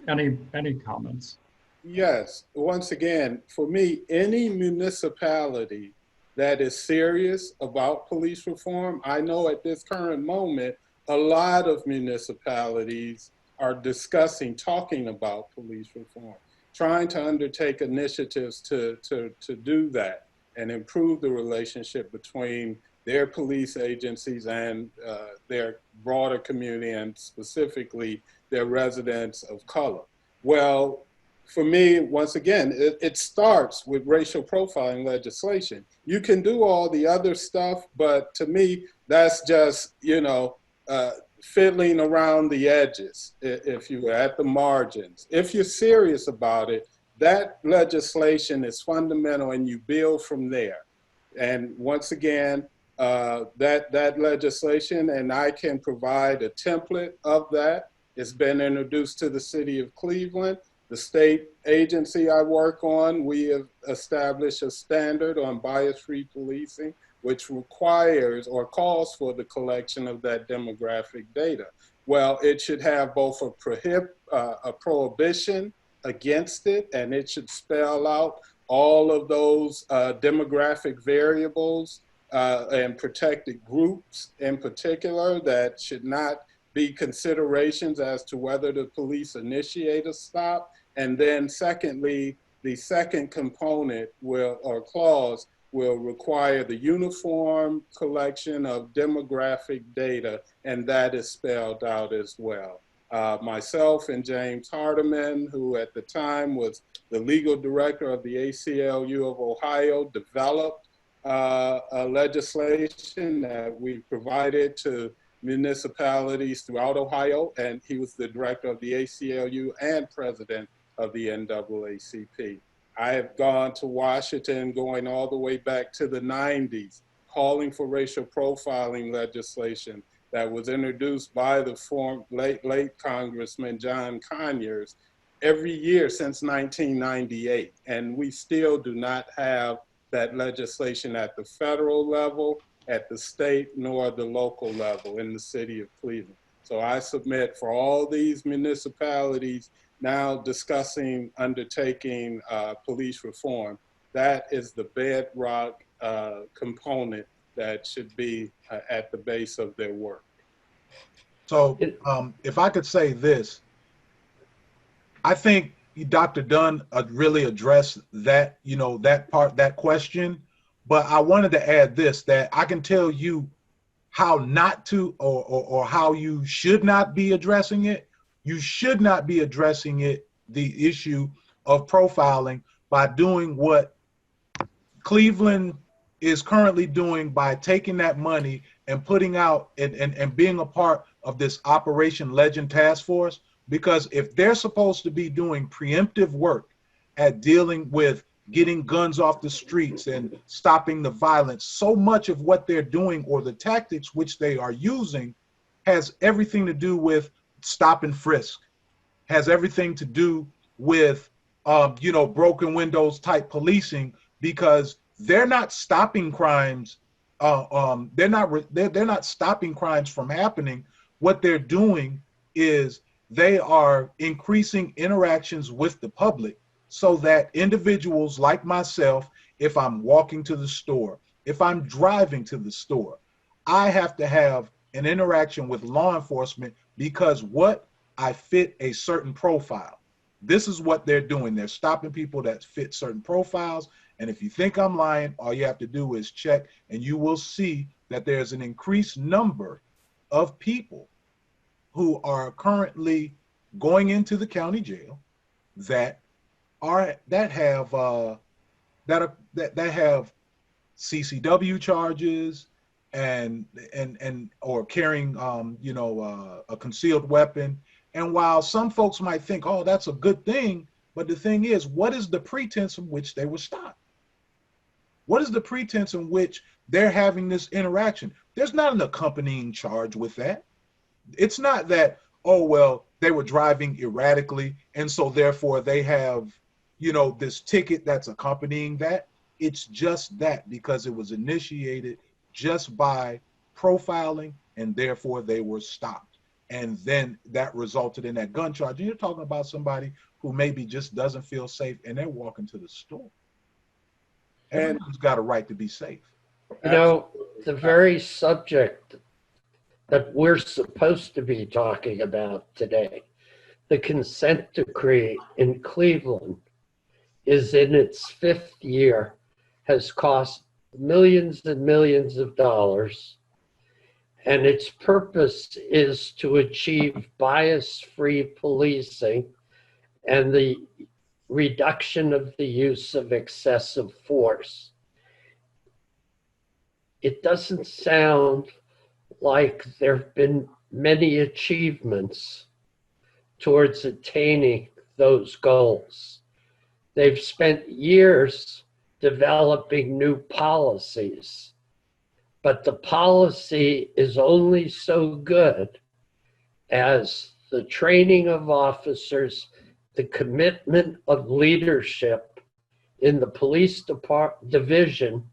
Any comments? Yes, once again, for me, any municipality that is serious about police reform, I know at this current moment, a lot of municipalities are talking about police reform, trying to undertake initiatives to do that and improve the relationship between their police agencies and their broader community, and specifically their residents of color. Well, for me, once again, it starts with racial profiling legislation. You can do all the other stuff, but to me, that's just, fiddling around the edges, if you were at the margins. If you're serious about it, that legislation is fundamental, and you build from there. And once again, that legislation, and I can provide a template of that. It's been introduced to the city of Cleveland. The state agency I work on, we have established a standard on bias-free policing, which requires or calls for the collection of that demographic data. Well, it should have both a prohibition against it, and it should spell out all of those demographic variables and protected groups in particular that should not be considerations as to whether the police initiate a stop. And then secondly, the second component or clause will require the uniform collection of demographic data, and that is spelled out as well. Myself and James Hardiman, who at the time was the legal director of the ACLU of Ohio, developed a legislation that we provided to municipalities throughout Ohio, and he was the director of the ACLU and president of the NAACP. I have gone to Washington going all the way back to the 90s, calling for racial profiling legislation that was introduced by the late Congressman John Conyers every year since 1998. And we still do not have that legislation at the federal level, at the state, nor the local level in the city of Cleveland. So I submit for all these municipalities now discussing undertaking police reform, that is the bedrock component that should be at the base of their work. So if I could say this, I think Dr. Dunn really addressed that, that question, but I wanted to add this, that I can tell you how not to, or how you should not be addressing it. You should not be addressing the issue of profiling by doing what Cleveland is currently doing, by taking that money and putting out and being a part of this Operation Legend Task Force. Because if they're supposed to be doing preemptive work at dealing with getting guns off the streets and stopping the violence, so much of what they're doing, or the tactics which they are using, has everything to do with stop and frisk, has everything to do with broken windows type policing, because they're not stopping crimes. They're not stopping crimes from happening. What they're doing is they are increasing interactions with the public, so that individuals like myself, if I'm walking to the store, if I'm driving to the store, I have to have an interaction with law enforcement because I fit a certain profile. This is what they're doing. They're stopping people that fit certain profiles. And if you think I'm lying, all you have to do is check, and you will see that there's an increased number of people who are currently going into the county jail that have CCW charges and or carrying a concealed weapon. And while some folks might think, oh, that's a good thing, but the thing is, what is the pretense in which they were stopped? What is the pretense in which they're having this interaction? There's not an accompanying charge with that. It's not that, oh, well, they were driving erratically, and so therefore they have, this ticket that's accompanying that. It's just that because it was initiated just by profiling, and therefore they were stopped. And then that resulted in that gun charge. And you're talking about somebody who maybe just doesn't feel safe, and they're walking to the store. And who's got a right to be safe. The very subject that we're supposed to be talking about today, the consent decree in Cleveland, is in its 5th year, has cost millions and millions of dollars, and its purpose is to achieve bias-free policing and the reduction of the use of excessive force. It doesn't sound like there have been many achievements towards attaining those goals. They've spent years developing new policies, but the policy is only so good as the training of officers, the commitment of leadership in the police division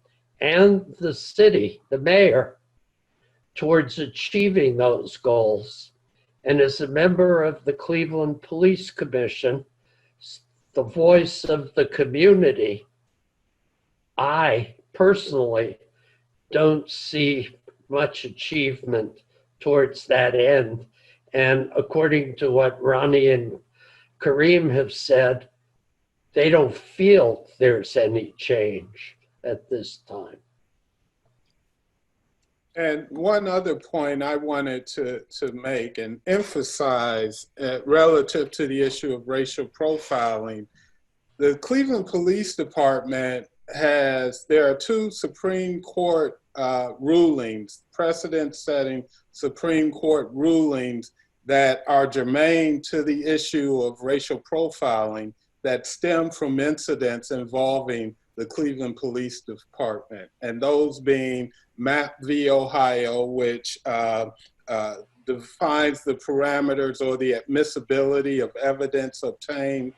and the city, the mayor, towards achieving those goals. And as a member of the Cleveland Police Commission, the voice of the community, I personally don't see much achievement towards that end. And according to what Ronnie and Kareem have said, they don't feel there's any change at this time. And one other point I wanted to make and emphasize relative to the issue of racial profiling, the Cleveland Police Department there are 2 Supreme Court rulings, precedent-setting Supreme Court rulings that are germane to the issue of racial profiling that stem from incidents involving the Cleveland Police Department, and those being Mapp v. Ohio, which defines the parameters or the admissibility of evidence obtained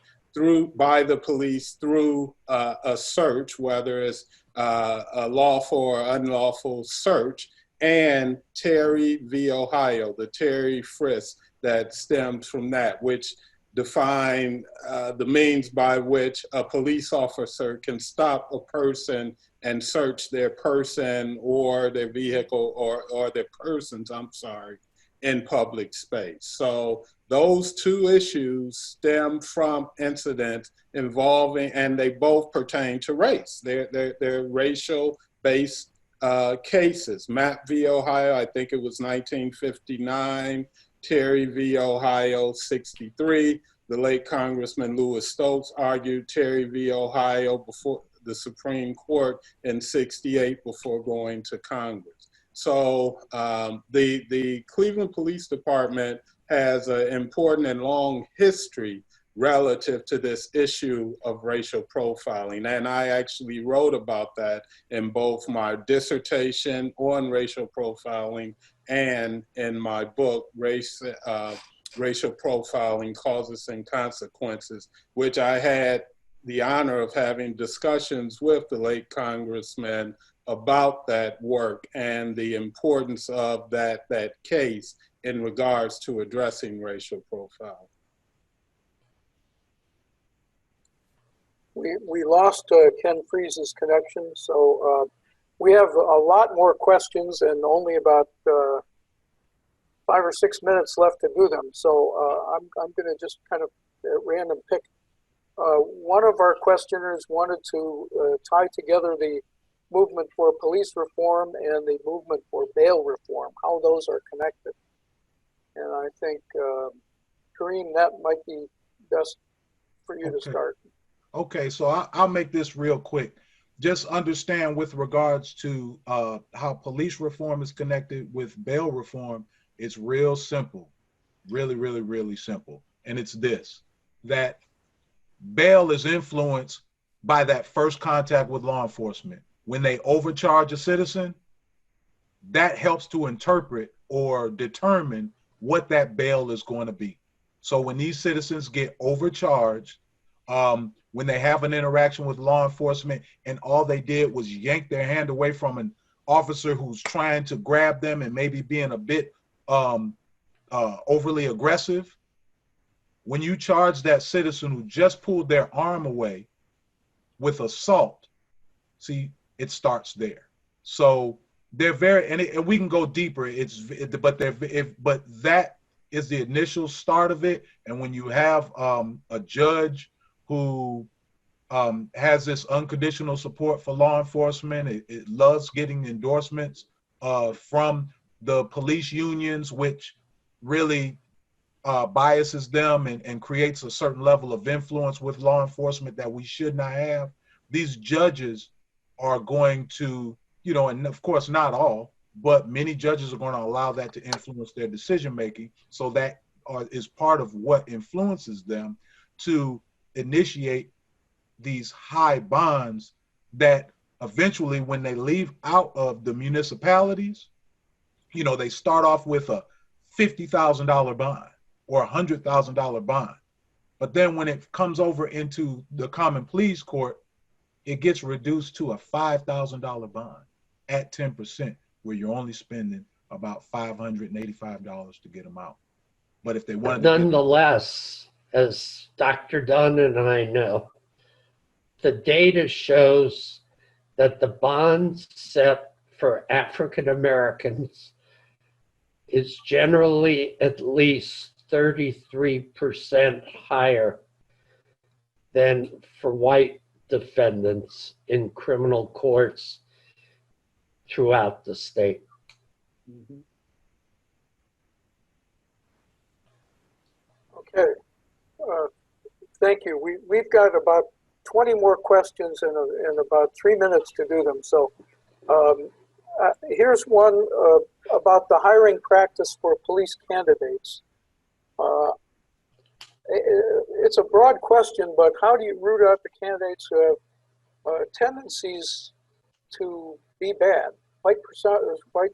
by the police through a search, whether it's a lawful or unlawful search, and Terry v. Ohio, the Terry frisk that stems from that, which define the means by which a police officer can stop a person and search their person or their vehicle or their persons, in public space. So those 2 issues stem from incidents involving, and they both pertain to race. They're racial-based cases. Mapp v. Ohio, I think it was 1959. Terry v. Ohio, 63. The late Congressman Louis Stokes argued Terry v. Ohio before the Supreme Court in 68 before going to Congress. So the Cleveland Police Department has an important and long history relative to this issue of racial profiling. And I actually wrote about that in both my dissertation on racial profiling and in my book, Racial Profiling, Causes and Consequences, which I had the honor of having discussions with the late Congressman about that work and the importance of that case in regards to addressing racial profiling. We lost Ken Freese's connection, so we have a lot more questions and only about 5 or 6 minutes left to do them. So I'm going to just kind of at random pick. One of our questioners wanted to tie together the movement for police reform and the movement for bail reform, how those are connected. And I think, Kareem, that might be best for you to start. Okay, so I'll make this real quick. Just understand with regards to how police reform is connected with bail reform, it's real simple, really, really, really simple. And it's this, that bail is influenced by that first contact with law enforcement. When they overcharge a citizen, that helps to interpret or determine what that bail is going to be. So when these citizens get overcharged, when they have an interaction with law enforcement and all they did was yank their hand away from an officer who's trying to grab them and maybe being a bit overly aggressive, when you charge that citizen who just pulled their arm away with assault, see, it starts there. So they're very, and we can go deeper. But that is the initial start of it. And when you have a judge who has this unconditional support for law enforcement, it loves getting endorsements from the police unions, which really biases them and creates a certain level of influence with law enforcement that we should not have. These judges are going to, and of course not all, but many judges are going to allow that to influence their decision making. So that is part of what influences them to initiate these high bonds that eventually, when they leave out of the municipalities, you know, they start off with a $50,000 bond or a $100,000 bond. But then when it comes over into the common pleas court, it gets reduced to a $5,000 bond at 10%, where you're only spending about $585 to get them out. But if they wanted to get, Nonetheless, as Dr. Dunn and I know, the data shows that the bond set for African Americans is generally at least 33% higher than for white defendants in criminal courts throughout the state. Mhm. Okay, thank you. We've got about 20 more questions and about 3 minutes to do them. So here's one about the hiring practice for police candidates. It's a broad question, but how do you root out the candidates who have tendencies to be bad, white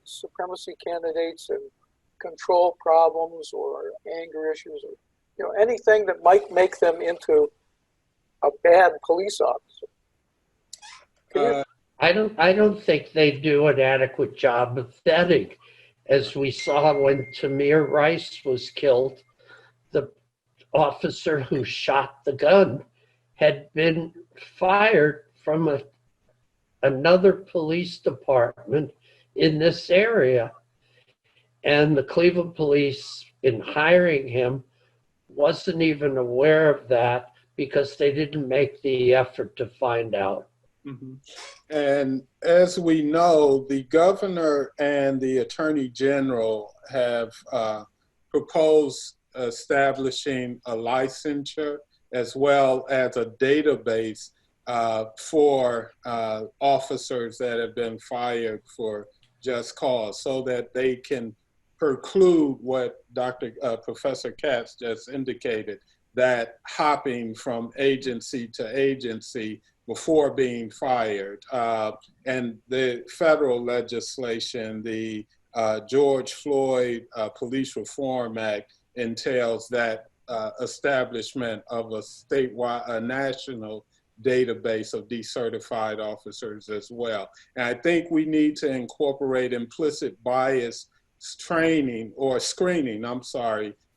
supremacy candidates and control problems or anger issues, or anything that might make them into a bad police officer? I don't think they do an adequate job of vetting. As we saw when Tamir Rice was killed, the officer who shot the gun had been fired from another police department in this area. And the Cleveland police, in hiring him, wasn't even aware of that because they didn't make the effort to find out. Mm-hmm. And as we know, the governor and the attorney general have proposed establishing a licensure as well as a database for officers that have been fired for just cause, so that they can preclude what Professor Katz just indicated, that hopping from agency to agency before being fired. And the federal legislation, the George Floyd Police Reform Act, entails that establishment of a statewide, a national database of decertified officers as well. And I think we need to incorporate implicit bias training or screening,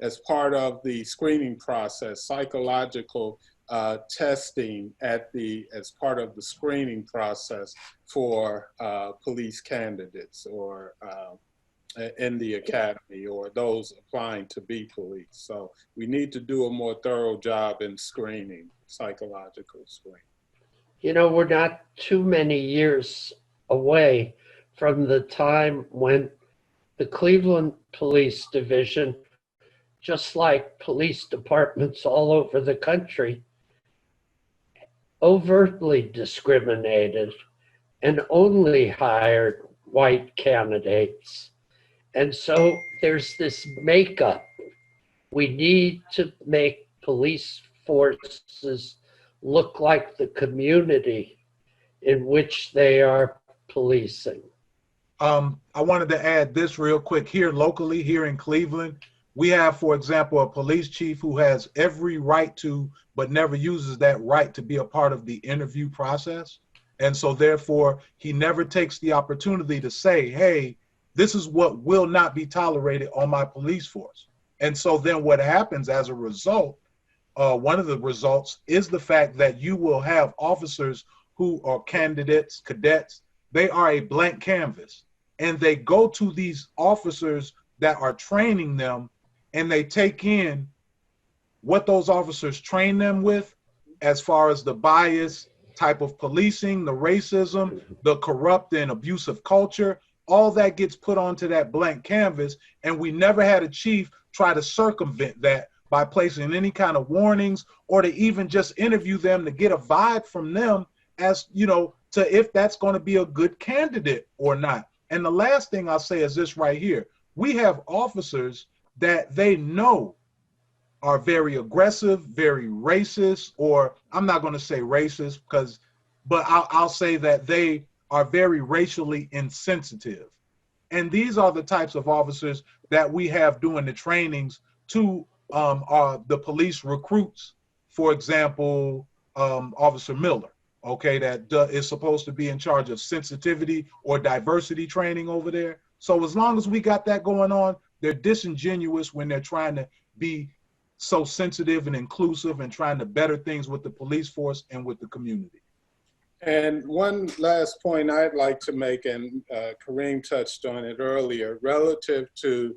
as part of the screening process, psychological testing as part of the screening process for police candidates or in the academy or those applying to be police. So we need to do a more thorough job in screening, psychological screening. We're not too many years away from the time when the Cleveland Police Division, just like police departments all over the country, overtly discriminated and only hired white candidates. And so there's this makeup. We need to make police forces look like the community in which they are policing. I wanted to add this real quick. Here locally, here in Cleveland, we have, for example, a police chief who has every right to, but never uses that right to be a part of the interview process. And so therefore, he never takes the opportunity to say, hey, this is what will not be tolerated on my police force. And so then what happens as a result, one of the results is the fact that you will have officers who are candidates, cadets, they are a blank canvas. And they go to these officers that are training them, and they take in what those officers train them with as far as the bias type of policing, the racism, the corrupt and abusive culture. All that gets put onto that blank canvas, and we never had a chief try to circumvent that by placing any kind of warnings or to even just interview them to get a vibe from them as, to if that's going to be a good candidate or not. And the last thing I'll say is this right here. We have officers that they know are very aggressive, very racist, or I'm not going to say racist but I'll say that they are very racially insensitive. And these are the types of officers that we have doing the trainings to the police recruits. For example, Officer Miller, okay, that is supposed to be in charge of sensitivity or diversity training over there. So as long as we got that going on, they're disingenuous when they're trying to be so sensitive and inclusive and trying to better things with the police force and with the community. And one last point I'd like to make, and Kareem touched on it earlier, relative to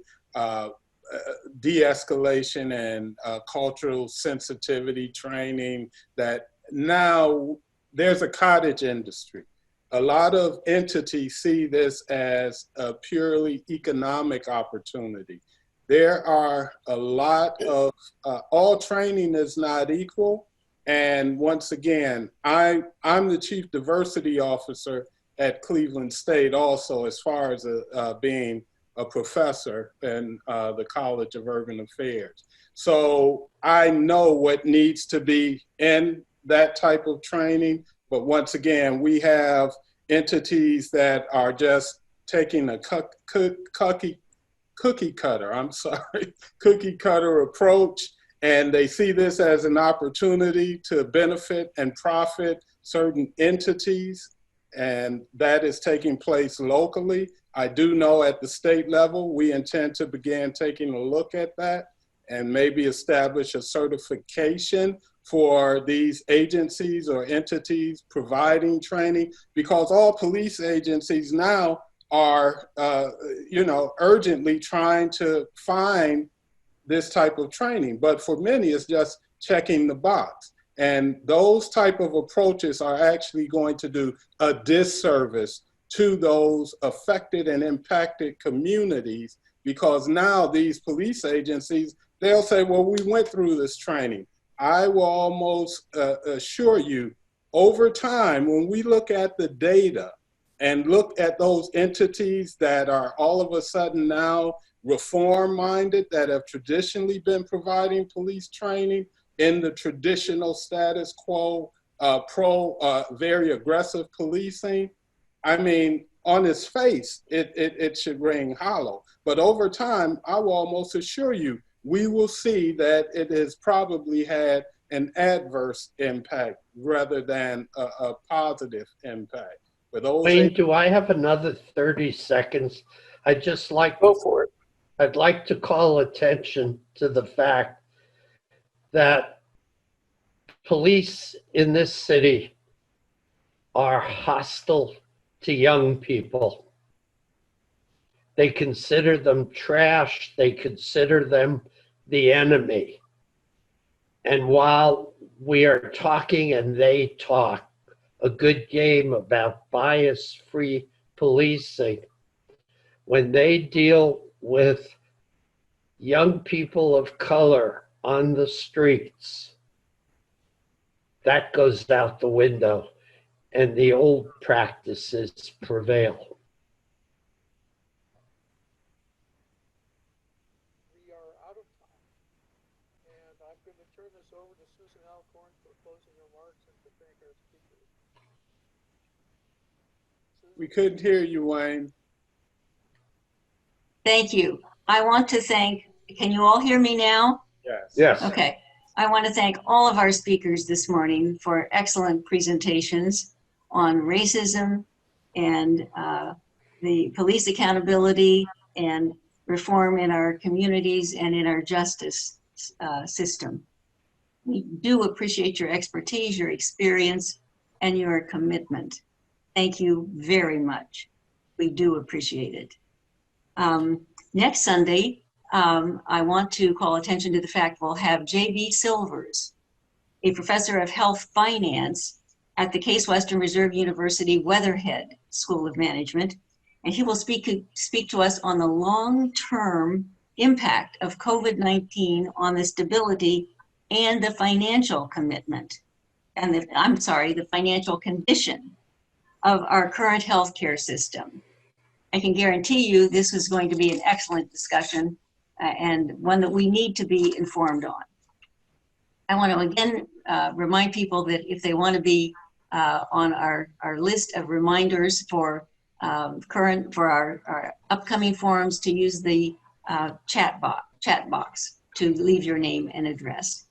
de-escalation and cultural sensitivity training, that now there's a cottage industry. A lot of entities see this as a purely economic opportunity. There are a lot of, all training is not equal. And once again, I'm the Chief Diversity Officer at Cleveland State also, as far as being a professor in the College of Urban Affairs. So I know what needs to be in that type of training. But once again, we have entities that are just taking a cookie cutter approach. And they see this as an opportunity to benefit and profit certain entities, and that is taking place locally. I do know at the state level, we intend to begin taking a look at that and maybe establish a certification for these agencies or entities providing training, because all police agencies now are, urgently trying to find this type of training. But for many, it's just checking the box. And those type of approaches are actually going to do a disservice to those affected and impacted communities, because now these police agencies, they'll say, well, we went through this training. I will almost assure you, over time, when we look at the data and look at those entities that are all of a sudden now reform-minded, that have traditionally been providing police training in the traditional status quo, very aggressive policing, I mean, on its face, it should ring hollow. But over time, I will almost assure you, we will see that it has probably had an adverse impact rather than a positive impact. For those Wayne, do I have another 30 seconds? Go for it. I'd like to call attention to the fact that police in this city are hostile to young people. They consider them trash. They consider them the enemy. And while we are talking and they talk a good game about bias-free policing, when they deal with young people of color on the streets, that goes out the window and the old practices prevail. We are out of time, and I'm going to turn this over to Susan Alcorn for closing remarks and to thank our speakers. We couldn't hear you, Wayne. Thank you. I want to thank, can you all hear me now? Yes. Yes. Okay. I want to thank all of our speakers this morning for excellent presentations on racism and the police accountability and reform in our communities and in our justice system. We do appreciate your expertise, your experience, and your commitment. Thank you very much. We do appreciate it. Next Sunday, I want to call attention to the fact we'll have J.B. Silvers, a professor of health finance at the Case Western Reserve University Weatherhead School of Management, and he will speak to us on the long-term impact of COVID-19 on the stability and the financial commitment, and the financial condition of our current healthcare system. I can guarantee you this is going to be an excellent discussion and one that we need to be informed on. I want to again remind people that if they want to be on our list of reminders for our upcoming forums, to use the chat box to leave your name and address.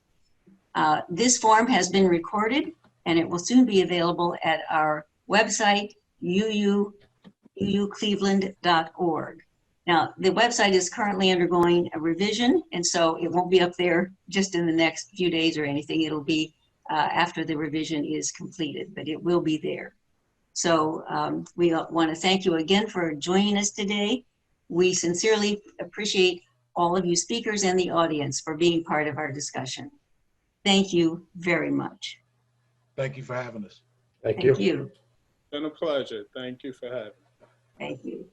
This forum has been recorded and it will soon be available at our website, uucleveland.org. Now, the website is currently undergoing a revision, and so it won't be up there just in the next few days or anything. It'll be after the revision is completed, but it will be there. So we want to thank you again for joining us today. We sincerely appreciate all of you speakers and the audience for being part of our discussion. Thank you very much. Thank you for having us. Thank you. Thank you. Been a pleasure. Thank you for having me. Thank you.